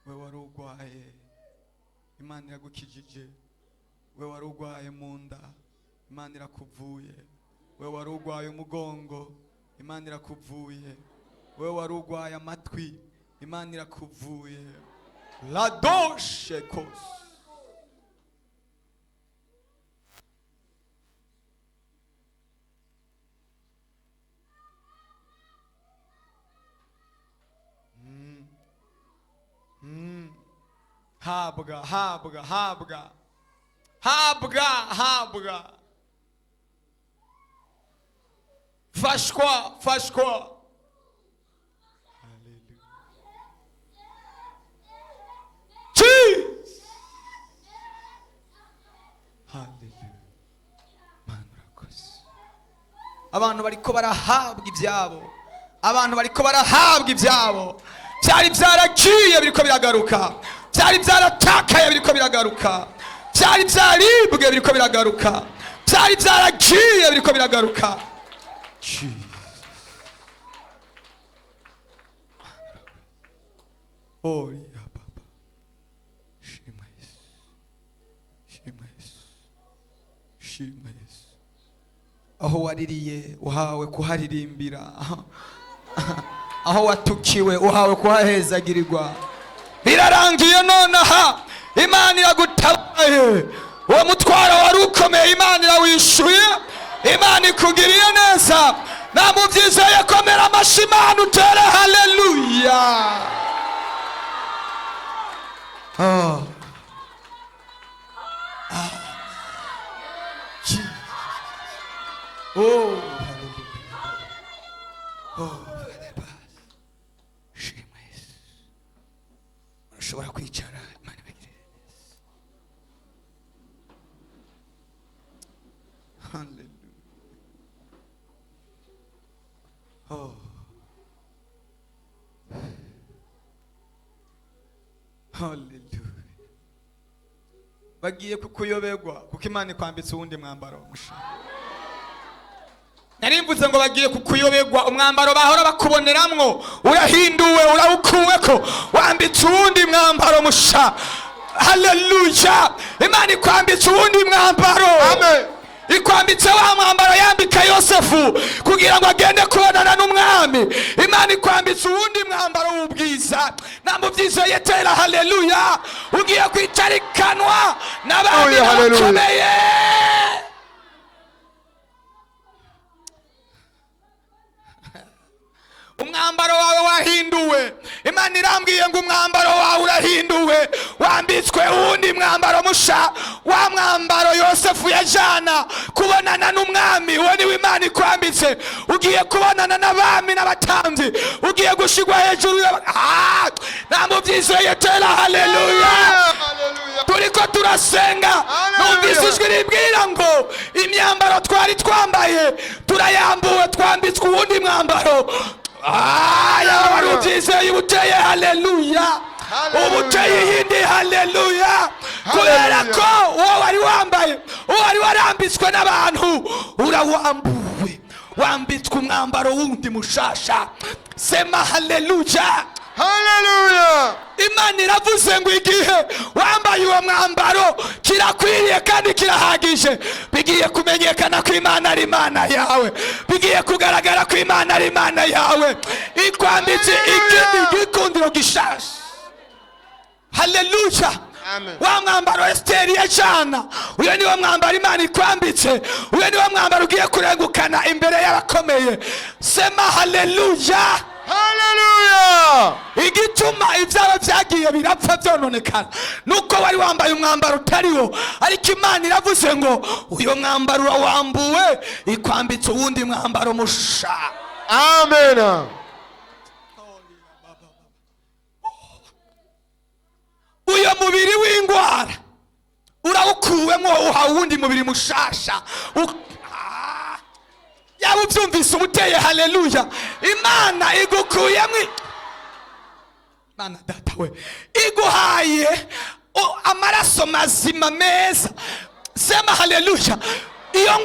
We wari urwaye, Imana iragukijije. We wari urwaye mu nda, Imana irakuvuye. We wari urwaye umugongo, Imana irakuvuye. We wari urwaye amatwi, Imana irakuvuye. La doshe kos. Habga. Fashkwa. Hallelujah. Jesus. Hallelujah. Manrakos. Abantu bariko barahabwa ibyabo. byari byaragiye biriko biragaruka, byari byaratakaye biriko biragaruka, byari byaribwe biriko biragaruka, byari byaragiye biriko biragaruka. Oh ya baba, shima Yesu, shima Yesu, shima Yesu. Aho waririye uhawe kuharirimbira, aho watukiwe uhawe kuhahezagirirwa. Birarangiye nonaha, Imana iragutabaye. Uwo mutwaro wari ukomeye Imana irawishuye, Imana ikugiriye neza. Namuvyizeye komera amashi Imana utere haleluya. Oh. Oh, oh, shima Yesu. Ushobora kwicara Imana ibagirire neza. Hallelujah. Oh. Hallelujah. Bagiye kukuyoberwa kuko Imana ikwambitse uwundi mwambaro musha. Narimvuze ngo bagiye kukuyoberwa, umwambaro bahora bakuboneramwo urahinduwe, urawukuweko, wambitse uwundi mwambaro musha. Haleluya. Imana ikwambitse uwundi mwambaro. Amen. Ikwambitse wa mwambaro yambika Yosefu kugira ngo agende kubonana n'umwami. Imana ikwambitse uwundi mwambaro w'ubwiza. Namuvyizo yetera haleluya. Ugiye kwitarikanwa n'abandi bakomeye. Umwambaro wawe wahinduwe. Imana irambwiye ngo umwambaro wawe urahinduwe, wambitswe uwundi mwambaro musha. Wa mwambaro Yosefu yajana kubonana n'umwami, uwo niwe Imana ikwambitse. Ugiye kubonana n'abami n'abatamvyi, ugiye gushigwa hejuru. Namuvyizo yetera haleluya. Turiko turasenga, numvise ijwi ribwira ngo imyambaro twari twambaye turayambuwe, twambitswe uwundi mwambaro. Ya waruvyize ubuteye haleluya. Ubuteye yindi haleluya. Kubera ko uwo wari wambaye, uwo wari warambitswe n'abantu, urawambuwe, wambitswe umwambaro wundi mushasha. Sema haleluya. Haleluya. Imana iravuze ngo igihe wambaye uwo mwambaro kirakwiriye kandi kirahagije. Bigiye kumenyekana ko Imana ari Imana yawe, bigiye kugaragara ko Imana ari Imana yawe. Ikwambitse ikindi gikundiro gishasha. Haleluya. Amen. Wa mwambaro Esteri yajana, uyo ni wa mwambaro Imana ikwambitse. Uyo ni wa mwambaro ugiye kurengukana imbere y'abakomeye. Sema haleluya. Haleluya. Igituma ivyaba vyagiye birapfa vyononekana nuko wari wambaye umwambaro utariwo, ariko Imana iravuze ngo uyo mwambaro wambuwe, ikwambitse uwundi mwambaro musha. Amen. Uyo mubiri w'ingwara urawukuwemwo, uha uwundi mubiri mushasha. Yaba uvyumvise umuteye haleluya. Imana igukuyemwo, Imana data we iguhaye amaraso mazima meza. Sema haleluya. Iyo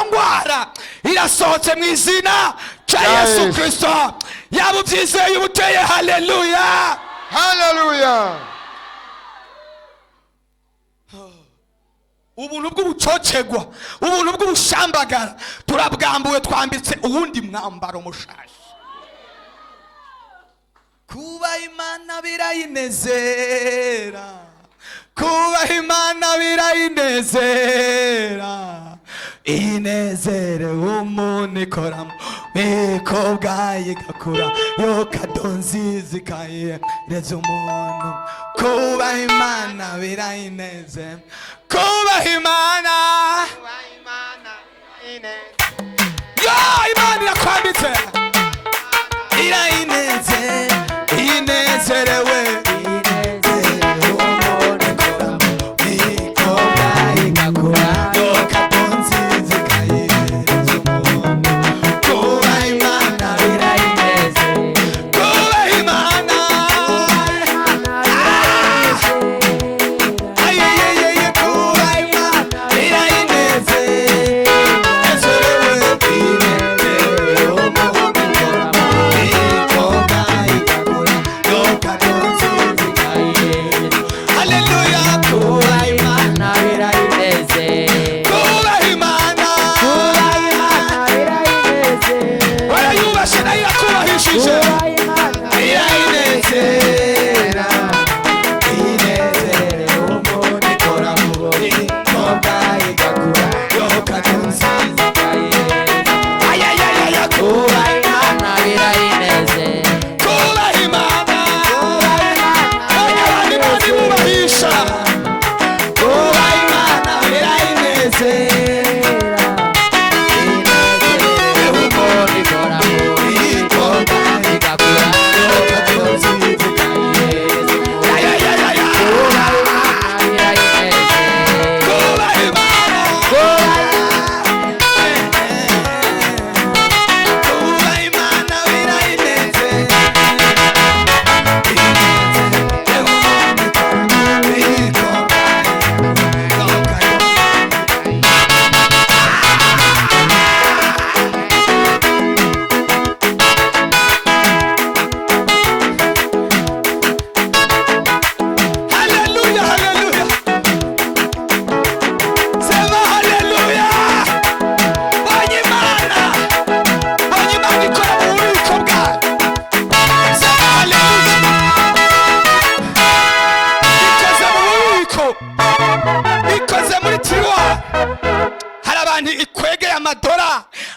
ngwara irasohotse mu izina cya Yesu Kristo. Yaba uvyizeye umuteye haleluya. Haleluya. Ubuntu bw'ubucocegwa, ubuntu bw'ubushambagara turabwambuwe, twambitse uwundi mwambaro mushasha. Kuba Imana birayinezera, kuba Imana birayinezera. Inezere umuntu ikoramo biko bwaye gakura yo kadonzi zikayereza umuntu. Kuba Imana birayinezera, kuba Imana, yo Imana irakwambitse irayineze, inezerewe. Kuba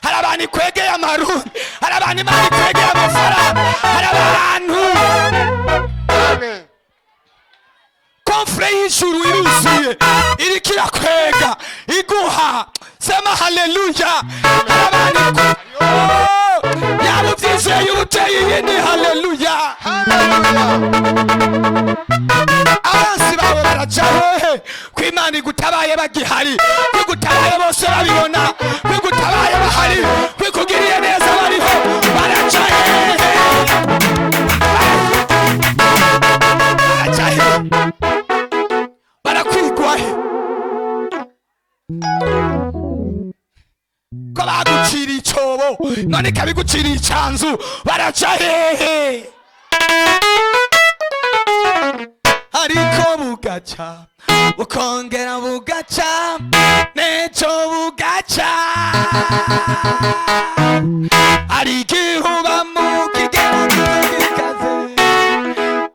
hari abantu ikwegeye amarundi, hari abantu imana ikwegeye amafaranga, hari abantu Amen. konfure y'ijuru iruzuye iriko irakwega iguha. Sema haleluya. Hari abantu yaba ubyizeye ubuteye iyindi haleluya. Abansi bawe baraca hehe kw'Imana igutabaye bagihari, kwigutabaye bose babibona, kwigutabaye bahari, kwikugiriye neza bariho, baraca hehe baraca hehe barakwigwa he ko baguciriye icyobo none kabiguciriye icanzu, baraca hehe ariko bugaca bukongera bugaca neco bugaca. hari igihe uba mu kigeragezo gikaze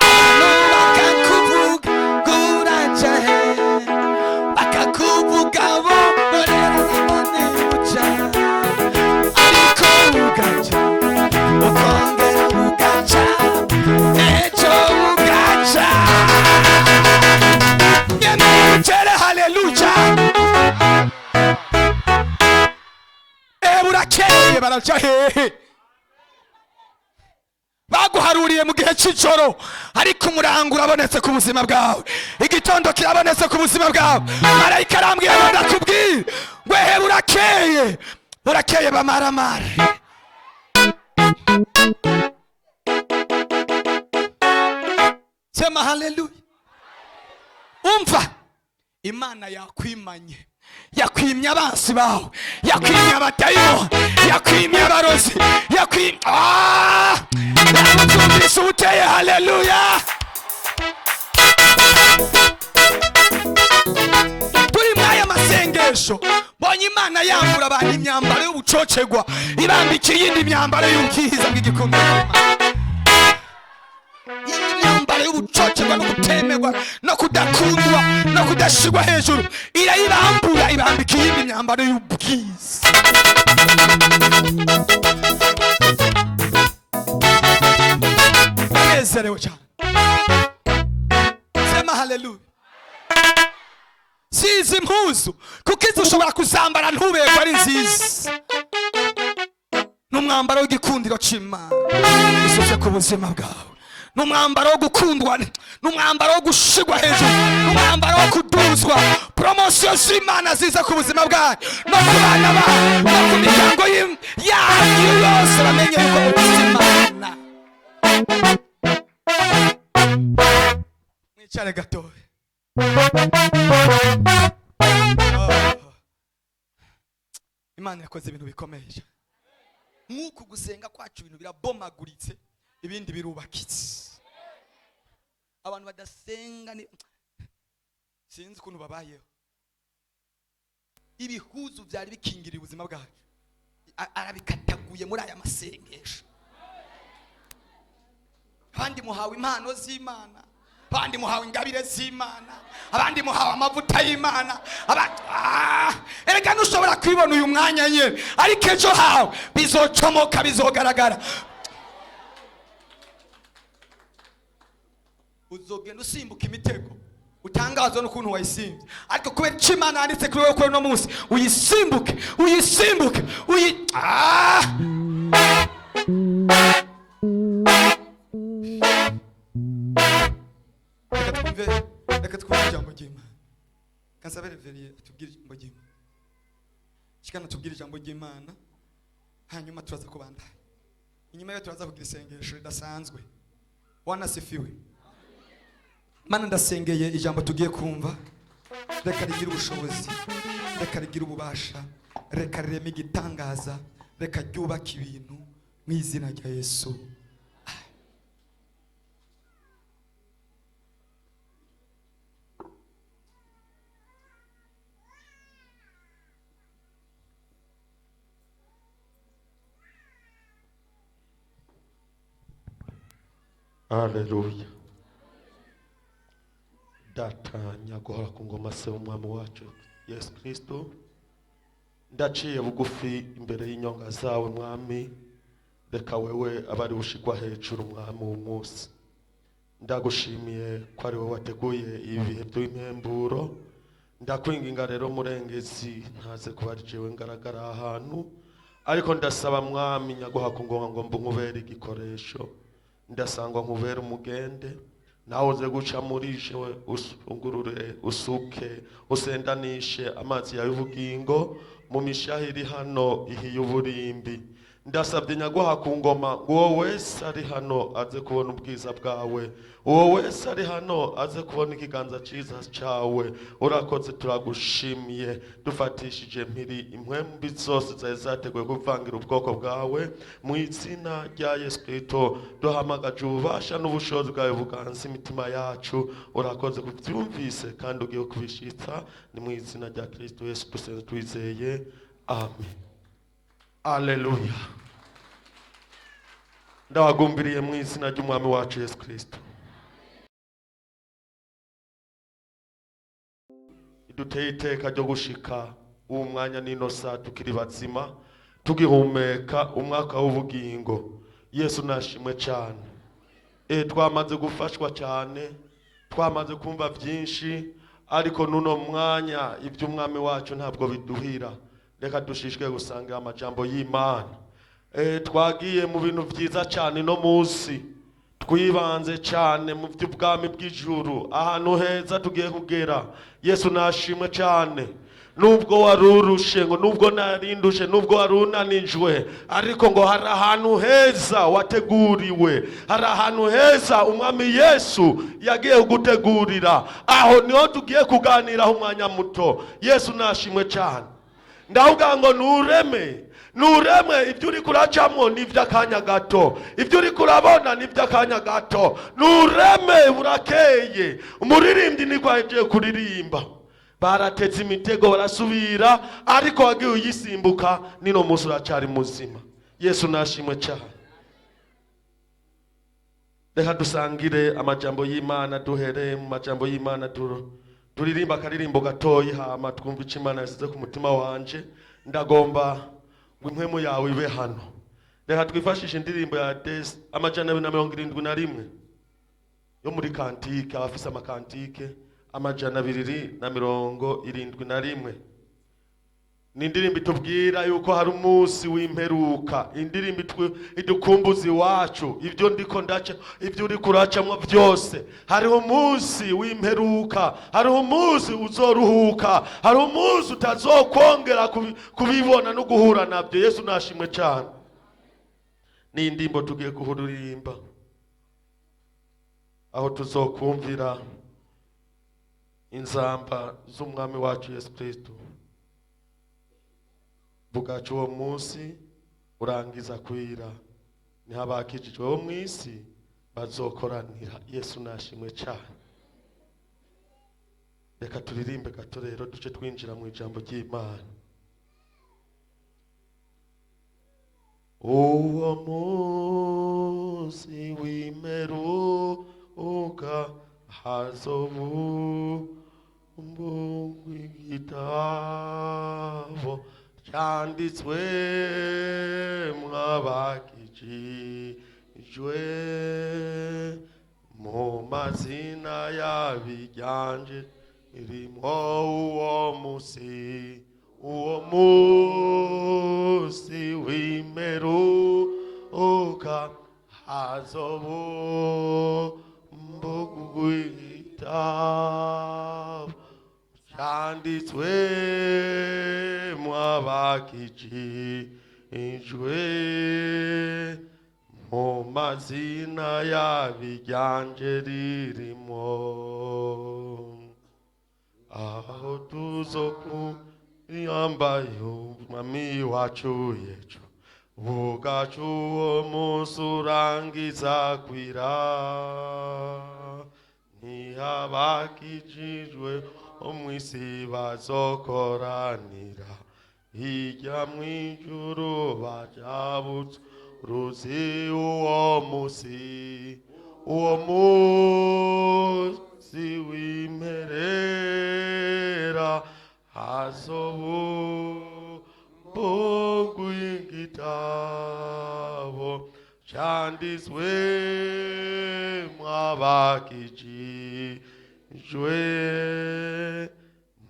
abantu bakakuvuga kuraca he, bakakuvuga borera none buca, ariko bugaca bukongera bugaca neco bugaca. Nyemere haleluya. Burakeye baraca hehe baguharuriye mu gihe cy'ijoro, ariko umurango urabonetse ku buzima bwawe, igitondo kirabonetse ku buzima bwawe. Marayika arambwiye ngo ndakubwire ngo he burakeye, burakeye bamaramare. Sema haleluya. Umva, Imana yakwimanye, yakwimye abansi bawe, yakwimye abadayimo, yakwimye abarozi, yakwimye yamutumvise ubuteye haleluya. Turi mwaya masengesho mbonye Imana yambura abantu imyambaro y'ubucocegwa ibambika iyindi myambaro y'ubwiza bw'igikundo. Imyambaro y'ubucocegwa no kutemerwa no kudakundwa no kudashigwa hejuru irayibambura ibambika iyindi myambaro y'ubwiza. Banezerewe cyane. Sema haleluya. Si izi mpuzu kuko izi ushobora kuzambara ntubegwa ari nziza, n'umwambaro w'igikundiro c'Imana usose ku buzima bwawe, n'umwambaro wo gukundwa, n'umwambaro wo gushigwa hejuru, n'umwambaro wo kuduzwa. Promosiyo z'Imana ziza ku buzima bwawe no ku bana bawe no ku miryango yanyu yose, bamenye yuko muzi Imana. Mwicare gatoya. Imana yakoze ibintu bikomeye. Nk'uku gusenga kwacu ibintu birabomaguritse, ibindi birubakitse. Abantu badasenga sinzi ukuntu babayeho. Ibihuzu byari bikingiriye ubuzima bwacu arabikataguye muri aya masengesho. Abandi muhawe impano z'Imana, abandi muhawe ingabire z'Imana, abandi muhawe amavuta y'Imana. Erega nushobora kwibona uyu mwanya nyene, ariko ejo hawe bizocomoka, bizogaragara. Uzogenda usimbuka imitego utangazwa n'ukuntu wayisimbye, ariko kubera icyo Imana yanditse kuri wowe kuri uno munsi uyisimbuke, uyisimbuke, Reka twumve ijambo ry'Imana. Kansabere veriye tubwire ijambo ry'Imana. Shikana tubwire ijambo ry'Imana, hanyuma turaza kubandanya. Inyuma yo turaza kugira isengesho ridasanzwe. Wanasifiwe. Mana ndasengeye ijambo tugiye kumva, reka rigira ubushobozi, reka rigira ububasha, reka rireme igitangaza, reka ryubake ibintu mu izina rya Yesu. Haleluya. Data nyaguhora ku ngoma se umwami wacu Yesu Kristo, ndaciye bugufi imbere y'inyonga zawe mwami, reka wewe abari ushigwa hejuru mwami w'umunsi. Ndagushimiye ko ari wowe wateguye ibihe by'impemburo. Ndakwinginga rero murengezi ntaze kuba ari jewe ngaragara ahantu, ariko ndasaba mwami nyaguha kungonga ngo mbungubere igikoresho, ndasangwa nkubere umugende, nawe uze guca muri jewe usungurure usuke usendanishe amazi yawe y'ubugingo mu mishahiri hano ihiye uburimbi. Ndasabye nyaguha ku ngoma ngo uwo wese ari hano aze kubona ubwiza bwawe, uwo wese ari hano aze kubona ikiganza cyiza cyawe. Urakoze, turagushimiye, dufatishije mpiri impwembi zose zari zateguye kuvangira ubwoko bwawe mu izina rya Yesu Kristo. Duhamagaje ububasha n'ubushobozi bwawe buganza imitima yacu. Urakoze kubyumvise kandi ugiye kubishitsa, ni mu izina rya Kristo Yesu dusenze twizeye, amen. Aleluya. Ndawagumbiriye mu izina ry'umwami wacu Yesu Kristo. Iduteye iteka ryo gushika uwo mwanya n'inosa tukiri bazima, tugihumeka umwaka w'ubugingo. Yesu nashimwe cyane. Twamaze gufashwa cyane, twamaze kumva byinshi, ariko nuno mwanya iby'umwami wacu ntabwo biduhira. Reka dushishike gusangira amajambo y'Imana. Twagiye mu bintu byiza cyane no munsi, twibanze cyane mu by'ubwami bw'ijuru, ahantu heza tugiye kugera. Yesu nashimwe cyane. Nubwo warurushe, ngo nubwo narindushe, nubwo warunanijwe, ariko ngo hari ahantu heza wateguriwe, hari ahantu heza umwami Yesu yagiye gutegurira. Aho niho tugiye kuganiraho umwanya muto. Yesu nashimwe cyane. Ndavuga ngo nureme ibyo uri kuracamo ni iby'akanya gato, ibyo uri kurabona ni iby'akanya gato. Nureme burakeye. Umuririmbyi niko yagiye kuririmba, baratetse imitego barasubira, ariko wagiye uyisimbuka, nino munsi uracyari muzima. Yesu nashimwe cyane. Reka dusangire amajambo y'Imana, duhere mu majambo y'Imana turirimba akaririmbo gatoyi, hama twumva icyo Imana yasize ku mutima wanje. Ndagomba ngo impwemu yawe ibe hano. Reka twifashishe indirimbo ya amajana 271 yo muri kantike, abafise amakantike amajana 271. Ni indirimbo itubwira yuko hari umunsi w'imperuka, indirimbo idukumbuza iwacu ibyo ndiko ndaca, ibyo uri kuracamwo byose. Hari umunsi w'imperuka, hari umunsi uzoruhuka, hari umunsi utazokongera kubibona no guhura nabyo. Yesu nashimwe cyane. Ni indirimbo tugiye guhuririmba, aho tuzokumvira inzamba z'umwami wacu Yesu Kristo. Bugacu uwo munsi urangiza kwira, niho abakijijwe bo mu isi bazokoranira. Yesu nashimwe cyane. Reka turirimbe gato rero duce twinjira mu ijambo ry'Imana. Uwo munsi w'imperuka hazobu igitabo cyanditswe mwabakijijwe mu mazina y'abiganje irimo. Uwo munsi w'imperuka hazobu igitabo cyanditswe mwabakijijwe mu mazina y'abiganje ririmo. Aho tuzokuyambaye umwami wacu Yesu, bugacu uwo munsi urangiza kwira, abakijijwe omwisi bazokoranira hirya mwijuru bajabutse ruzi. Uwo munsi w'imperera hazobu cyanditswe mwabakijijwe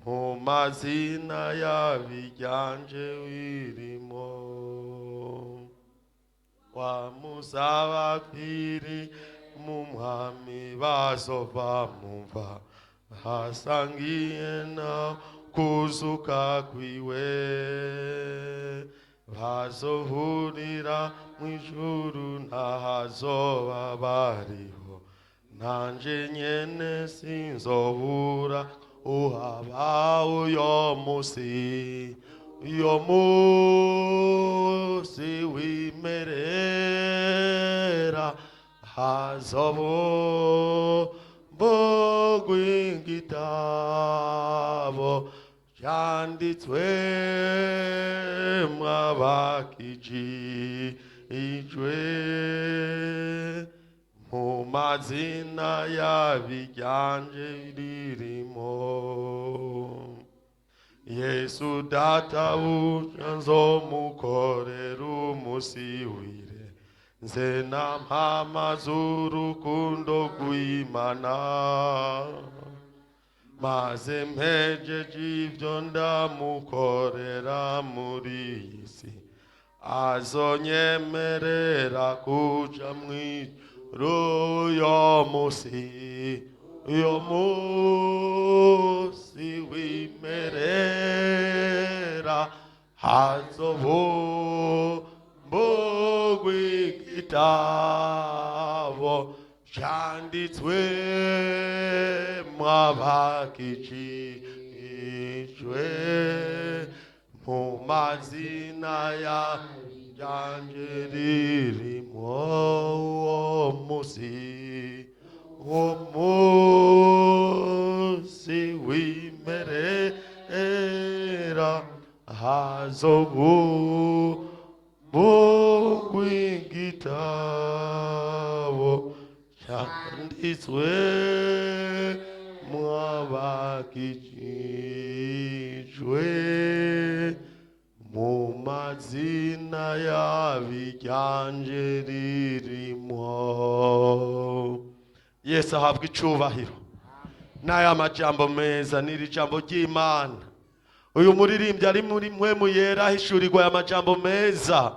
mu mazina y'abiganje wirimo wamusaba piri mu mwami bazova mumva hasangiye na kuzuka kwiwe bazohurira mw'ijuru ntahazoba bariho nanje nyene sinzohura uhaba uyo musi wimerera hazobo bogw'igitabo cyanditswe mwabakijijwe mu mazina y'abiganje ririmo Yesu databuja nzomukorera umusiwire nze nampamaza urukundo rw'Imana maze mpejeje ibyo ndamukorera muri iyi si azonyemerera kuja mw'ijuru uyo musi wimerera hazobo bogw'igitabo cyanditswe mwabakijijwe mu mazina y'abiganje ririmo uwo musi wimerera hazobu bogw'igitabo cyanditswe mwabakijijwe mu mazina y'abiganje ririmo Yesu ahabwa icubahiro n'aya majambo meza n'iri jambo ry'Imana uyu muririmbyi ari muri mpwemu yera ahishurirwa aya majambo meza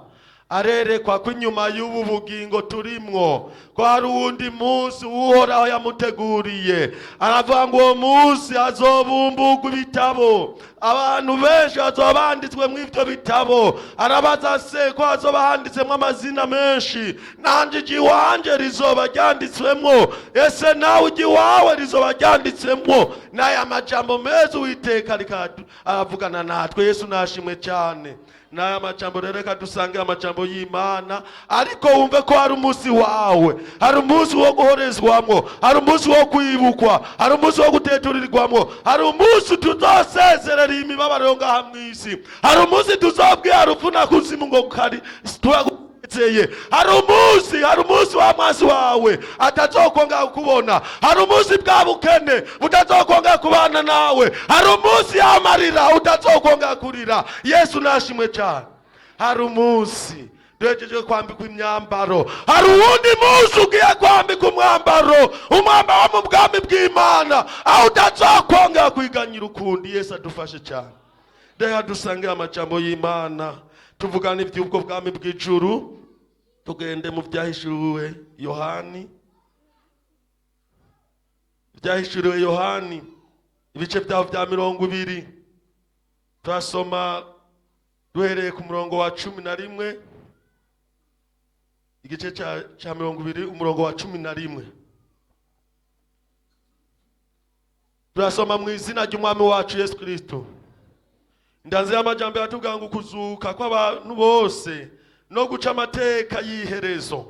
arerekwa ko inyuma y'ubu bugingo turimwo ko hari uwundi munsi uhoraho yamuteguriye aravuga ngo uwo munsi hazobumburwa ibitabo abantu benshi bazoba banditswe mw'ivyo bitabo arabaza se ko hazoba handitsemo amazina menshi nanje igiwanje rizoba ryanditswemwo ese nawe igiwawe rizoba ryanditswemwo n'aya majambo meza Uwiteka aravugana natwe Yesu nashimwe cyane n'aya majambo rero reka dusange amajambo y'Imana ariko wumve ko hari umunsi wawe hari umunsi wo guhorezwamwo hari umunsi wo kwibukwa hari umunsi wo guteturirwamwo hari umunsi tuzosezerera imibabaro yo ngaha mw'isi hari umunsi tuzobwira urupfu na kuzimu ngo kari hari umunsi wa mwasi wawe atazokwongera kukubona hari umunsi bwa bukene butazokwongera kubana nawe hari umunsi y'amarira utazokwongera kurira Yesu nashimwe cyane hari umunsi duhejeje kwambikwa imyambaro hari uwundi munsi ugiye kwambika umwambaro wo mu bwami bw'Imana aho utazokwongera kwiganyira ukundi Yesu adufashe cyane reka dusange amajambo y'Imana tuvugana iby'ubwo bwami bw'ijuru tugende mu byahishuriwe Yohani ibice byaho bya 20 turasoma duhereye ku murongo wa 11 igice cya 20 umurongo wa 11 turasoma mu izina ry'umwami wacu Yesu Kristo ndanze y'amajambo yatubwira ngo kuzuka kw'abantu bose no guca amateka y'iherezo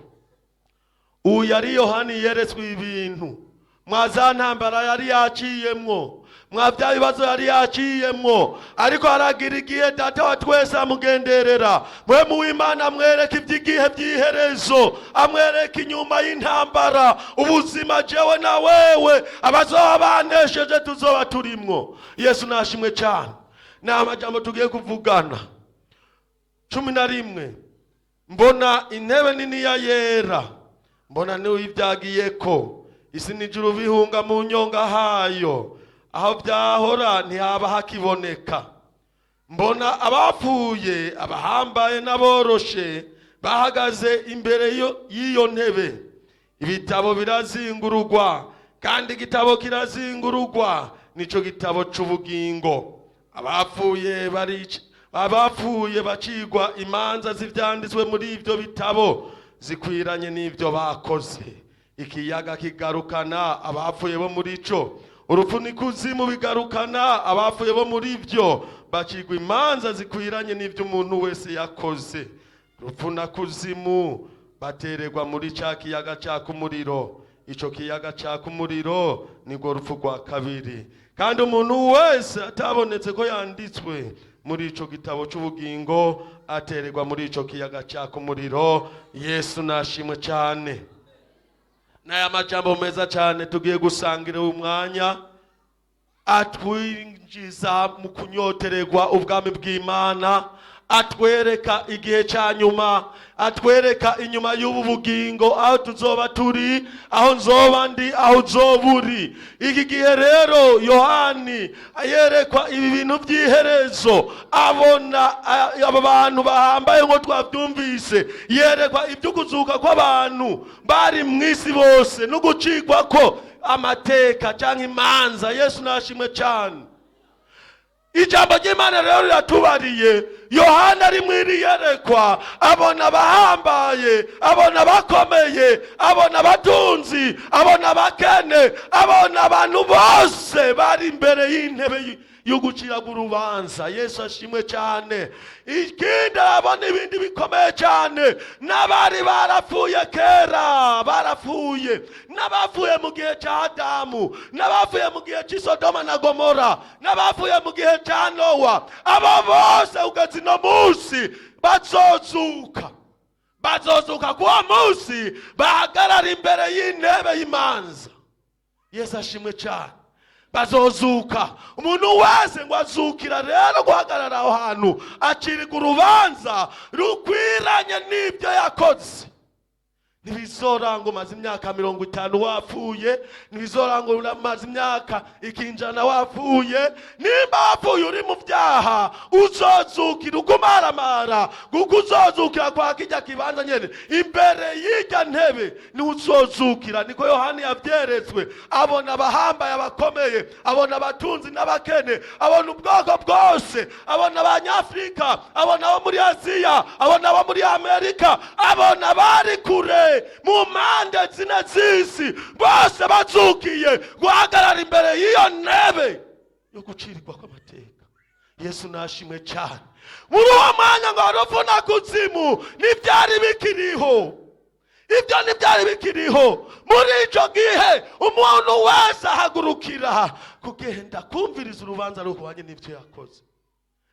uyu yari Yohani yeretswe ibintu mwaza ntambara yari yaciyemwo mwabya bibazo yari yaciyemwo ariko haragira igihe data wa twese amugenderera mwe mu Imana amwereka iby'igihe by'iherezo amwereka inyuma y'intambara ubuzima jewe na wewe abazoba banesheje tuzoba turimwo Yesu nashimwe cyane n'amajambo tugiye kuvugana 11 mbona intebe nini ya yera, mbona niwivyagiyeko, isi n'ijuru bihunga mu nyonga hayo, aho byahora ntihaba hakiboneka. Mbona abapfuye, abahambaye n'aboroshe bahagaze imbere y'iyo ntebe. Ibitabo birazingurugwa, kandi igitabo kirazingurugwa, nico gitabo c'ubugingo. Abapfuye bacigwa imanza z'ivyanditswe muri ivyo bitabo zikwiranye n'ivyo bakoze. Ikiyaga kigarukana abapfuye bo muri co, urupfu n'ikuzimu bigarukana abapfuye bo muri vyo, bacigwa imanza zikwiranye n'ivyo umuntu wese yakoze. Urupfu na kuzimu batererwa muri ca kiyaga caka umuriro. Ico kiyaga caka umuriro nirwo rupfu rwa kabiri. Kandi umuntu wese atabonetse ko yanditswe muri ico gitabo c'ubugingo atererwa muri ico kiyaga caka umuriro. Yesu nashimwe cyane. Naya majambo meza cyane tugiye gusangira uyu mwanya atwinjiza mu kunyotererwa ubwami bw'Imana, atwereka igihe cya nyuma, atwereka inyuma y'ubu bugingo aho tuzoba turi, aho nzoba ndi, aho uzoba uri. Iki gihe rero Yohani ayerekwa ibi bintu by'iherezo, abona aba bantu bahambaye ngo twabyumvise, yerekwa ibyo kuzuka kw'abantu bari mu isi bose no gucigwa ko amateka cyangwa imanza. Yesu nashimwe cyane. Ijambo ry'Imana rero riratubariye, Yohana ari mwiri yerekwa, abona abahambaye, abona bakomeye, abona abatunzi, abona abakene, abona abantu bose bari imbere y'intebe yo guciraga urubanza. Yesu ashimwe cyane. Ikindi abona ibindi bikomeye cyane, n'abari barapfuye kera, barapfuye, n'abapfuye mu gihe cya Adamu, n'abapfuye mu gihe cy'Isodoma na Gomora, n'abapfuye mu gihe cya Nowa. Abo bose ugeze no munsi bazozuka kuwa munsi, bahagarara imbere y'intebe y'imanza. Yesu ashimwe cyane. Bazozuka. Umuntu wese ngo azukira rero guhagarara aho hantu acirwa urubanza rukwiranye n'ibyo yakoze. Ntibizoranga umaze imyaka 50 wapfuye, ntibizoranga umaze imyaka 100 wapfuye. Nimba wapfuye uri mu byaha, uzozukira ugumaramara, kuko uzozukira kwa kijya kibanza nyene imbere y'ijya ntebe ni uzozukira. Niko Yohani yabyeretswe, abona abahambaye, abakomeye, abona abatunzi n'abakene, abona ubwoko bwose, abona abanyafrika, abona abo muri Aziya, abona abo muri Amerika, abona bari kure mu mpande zine z'isi, bose bazukiye guhagarara imbere y'iyo ntebe yo gucirirwa kw'amateka. Yesu nashimwe cyane. Muri uwo mwanya ngo urupfu na kuzimu ntibyari bikiriho. Ibyo ntibyari bikiriho. Muri icyo gihe umuntu wese ahagurukira kugenda kumviriza urubanza ruhwanye n'ibyo yakoze.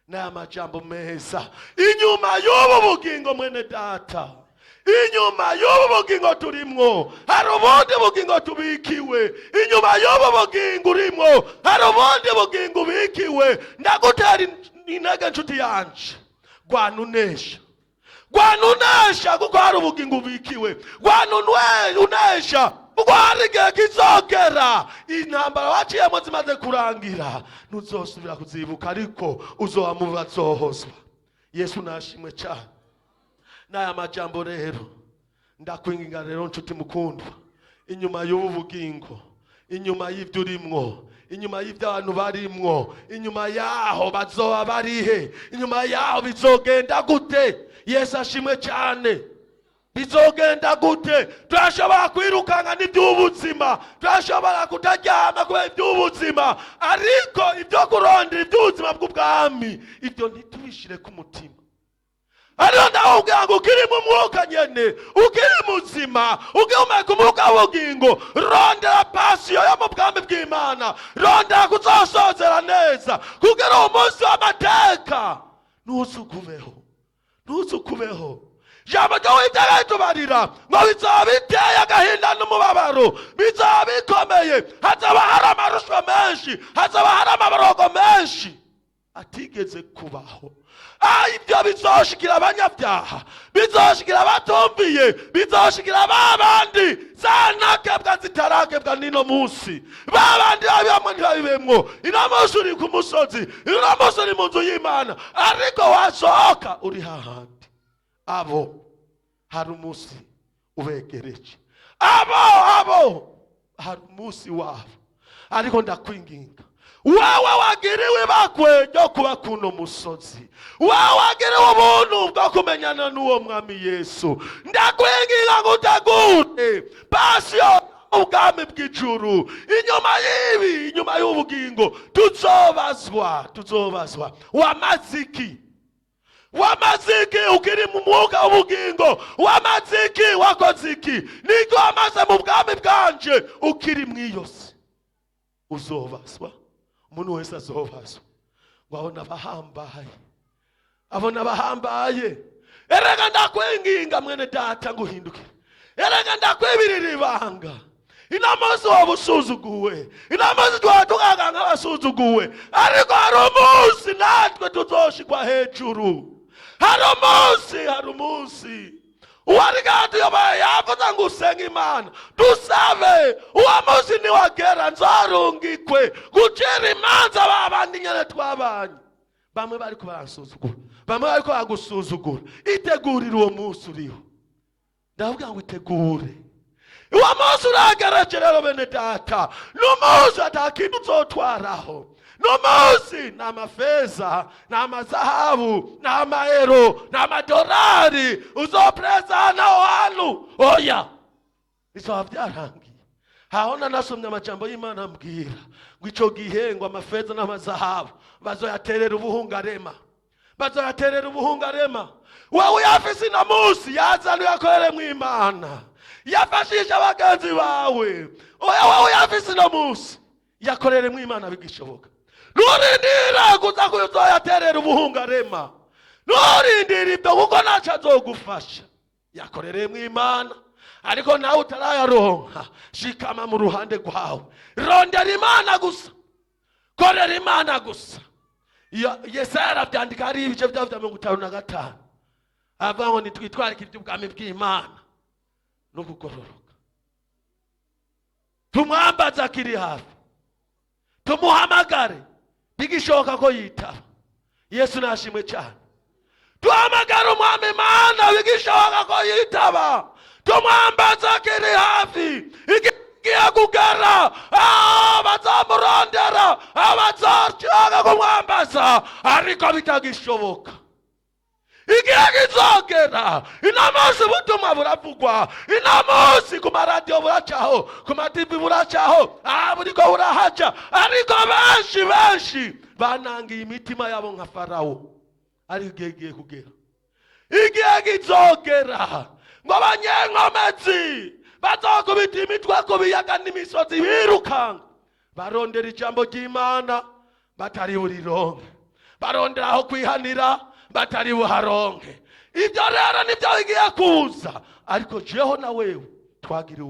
N'aya majambo meza, inyuma y'ubu bugingo mwene data, inyuma y'ubu bugingo turimwo hari ubundi bugingo tubikiwe. Inyuma y'ubu bugingo urimwo hari ubundi bugingo ubikiwe. Ndagutera intege nshuti yanje, gwanunesha kuko hari ubugingo ubikiwe. Gwanunesha kuko hari igihe kizogera intambara waciyemo zimaze kurangira, ntuzosubira kuzibuka, ariko uzoba mu bazohozwa. Yesu nashimwe cyane. N'aya majambo rero ndakwinginga rero nshuti mukundwa, inyuma y'ubu bugingo, inyuma y'ibyo urimwo, inyuma y'ibyo abantu barimwo, inyuma yaho bazoba barihe, inyuma yaho bizogenda gute? Yesu ashimwe cyane. Bizogenda gute? Turashobora kwirukanga n'iby'ubuzima, turashobora kutaryama kubera iby'ubuzima, ariko ibyo kurondera iby'ubuzima bw'ubwami, ibyo ntitubishire ku mutima. Ariyo ndahubwira ngo ukiri mu mwuka nyene, ukiri muzima, ugihumeka umwuka w'ubugingo, rondera pasiyo yo mu bwami bw'Imana, rondera kuzosozera neza kugera umunsi w'amateka. Ntuzukubeho. Jambo ry'Uwiteka ritubarira ngo bizaba biteye agahinda n'umubabaro, bizaba bikomeye, hazaba hari amaruswa menshi, hazaba hari amaborogo menshi, atigeze kubaho. Ibyo bizoshikira abanyabyaha, bizoshikira abatumviye, bizoshikira babandi zanakebwa zitarakebwa nino munsi, babandi babamwe ntibabibemwo. Ino munsi uri ku musozi, ino munsi uri mu nzu y'Imana, ariko wasohoka uri hahandi. Abo hari umunsi ubegereje, abo hari umunsi wabo. Ariko ndakwinginga, wewe wagiriwe bakwe ryo kuba kuno musozi, wewe wagiriwe ubuntu bwo kumenyana n'uwo mwami Yesu, ndakwinginga ngo utegure pasiyo ubwami bw'ijuru. Inyuma y'ubugingo tuzobazwa. Wamaziki ukiri mu mwuka w'ubugingo, wamaziki wakoziki, niko wamaze mu bwami bwanje ukiri mwiyose. Uzobazwa, umuntu wese azobazwa. Abona bahambaye. Erega ndakwinginga mwene data nguhinduke, erega ndakwibirira ibanga. Inamuzi wabusuzuguwe, inamuzi twatugaga nk'abasuzuguwe, ariko hari umunsi natwe tuzoshikwa hejuru. Hari umunsi uwarigatu yobaye yavuze ngo usenge Imana dusabe. Uwo munsi niwagera nzarungikwe gucira imanza babandi nyene twabanye. Bamwe bariko baransuzugura, bamwe bariko bagusuzugura. Itegurire uwo munsi uriho, ndavuga ngo itegure. Uwo munsi uragerageje rero bene data, n'umunsi atakintu uzotwaraho. N'umunsi n'amafeza, n'amazahabu, n'amaero, n'amadolari uzoprezana ahantu. Oya, bizoba byarangiye. Hahona nasomye amajambo y'Imana ambwira ngo ico gihe ngo amafeza n'amazahabu bazoyaterera ubuhungarema. Wewe yafise ino munsi yazana uyakorere mu Imana, yafashisha abagenzi bawe. Oya, wewe yafise ino munsi yakorere mu Imana bigishoboka. Nurindira kuza kuzoyaterera ubuhungarema, nurindira ibyo kuko naco azogufasha. Yakorere mu Imana, ariko nawe utarayaronka shikama mu ruhande rwawe, rondera Imana gusa, korera Imana gusa. Yesaya aravyandika hari ibice vya 55 avuga ngo nitwitwarike iby'ubwami bw'Imana no kugororoka. Tumwambaza akiri hafi, tumuhamagare bigishoboka ko yitaba. Yesu nashimwe cyane. Tuhamagara umwami Imana bigishoboka ko yitaba, tumwambaza akiri hafi. Igiye kugera bazamurondera, abazoshaka kumwambaza ariko bitagishoboka. Igihe kizogera, inamusi ubutumwa buravugwa, inamusi ku maradiyo buracaho, ku mativi buracaho, buriko burahaca, ariko benshi banangiye imitima yabo nka Farawo. Ariko igihe giye kugera, igihe kizogera ngo abanyenkomezi bazokubita imitwe ku biyaga n'imisozi birukanga, barondera ijambo ry'Imana batari burironke, barondera aho kwihanira batari buharonke. Ibyo rero nibyo bigiye kuza. Ariko jeho na wewe twagiriwe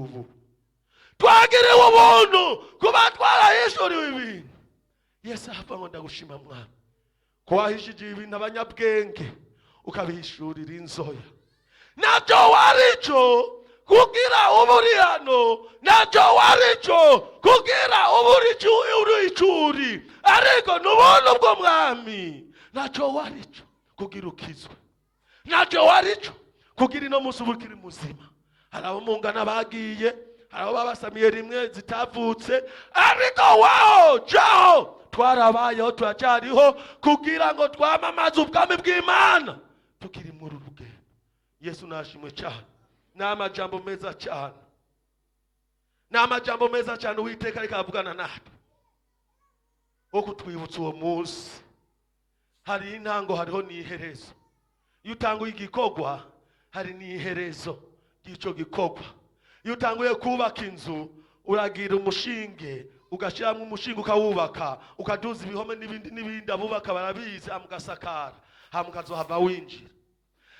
ubuntu kuba twarahishuriwe ibintu. Yesu avuga ngo ndagushima mwana ko wahishije ibintu abanyabwenge ukabihishurira inzoya. Nabyo warico kugira uburi hano, nabyo warico kugira uburi icuri, ariko n'ubuntu bw'umwami. Nacyo warico kugira ukizwe, nacyo warico kugira ino munsi ubukiri muzima. Hari abo mungana bagiye, hari abo babasamiye rimwe zitavutse, ariko wao jaho twarabayeho turacyariho kugira ngo twamamaze ubwami bw'Imana tukiri muri rugendo. Yesu nashimwe cyane. N'amajambo meza cyane Uwiteka ariko avugana natwe wo kutwibutsa uwo munsi. Hari intango, hariho n'iherezo. Iyo utanguye igikorwa hari n'iherezo ry'ico gikorwa. Iyo utanguye kubaka inzu uragira umushinge, ugashyiramo umushinge ukawubaka, ukaduza ibihome n'ibindi abubaka barabizi, amugasakara hamukazohava winjira.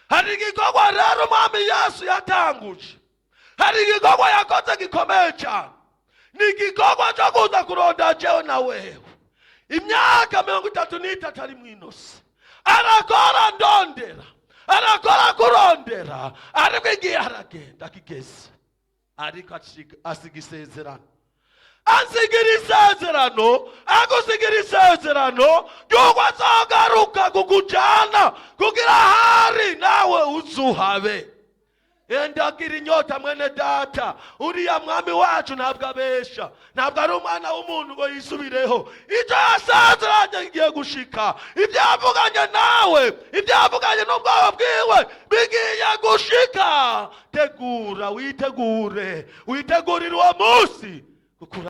Hari igikorwa rero umwami Yesu yatanguje, hari igikorwa yakoze gikomeye cyane. Ni igikorwa cyo kuza kuronda jewe na wewe. imyaka 33 ari mw'inosi, arakora ndondera, arakora kurondera, ariko igihe aragenda akigeze, ariko asiga isezerano. Ansigira isezerano, agusigira isezerano ry'uko azogaruka kukujana kugira hari nawe uzuhabe. Ndagira inyota mwene data, uriya mwami wacu ntabwo abesha, ntabwo ari umwana w'umuntu ngo yisubireho. Icyo yasezeranye kigiye gushika, ibyavuganye nawe, ibyavuganye n'ubwoba bwiwe bigiye gushika. Tegura, witegure, witegurire uwo munsi kuko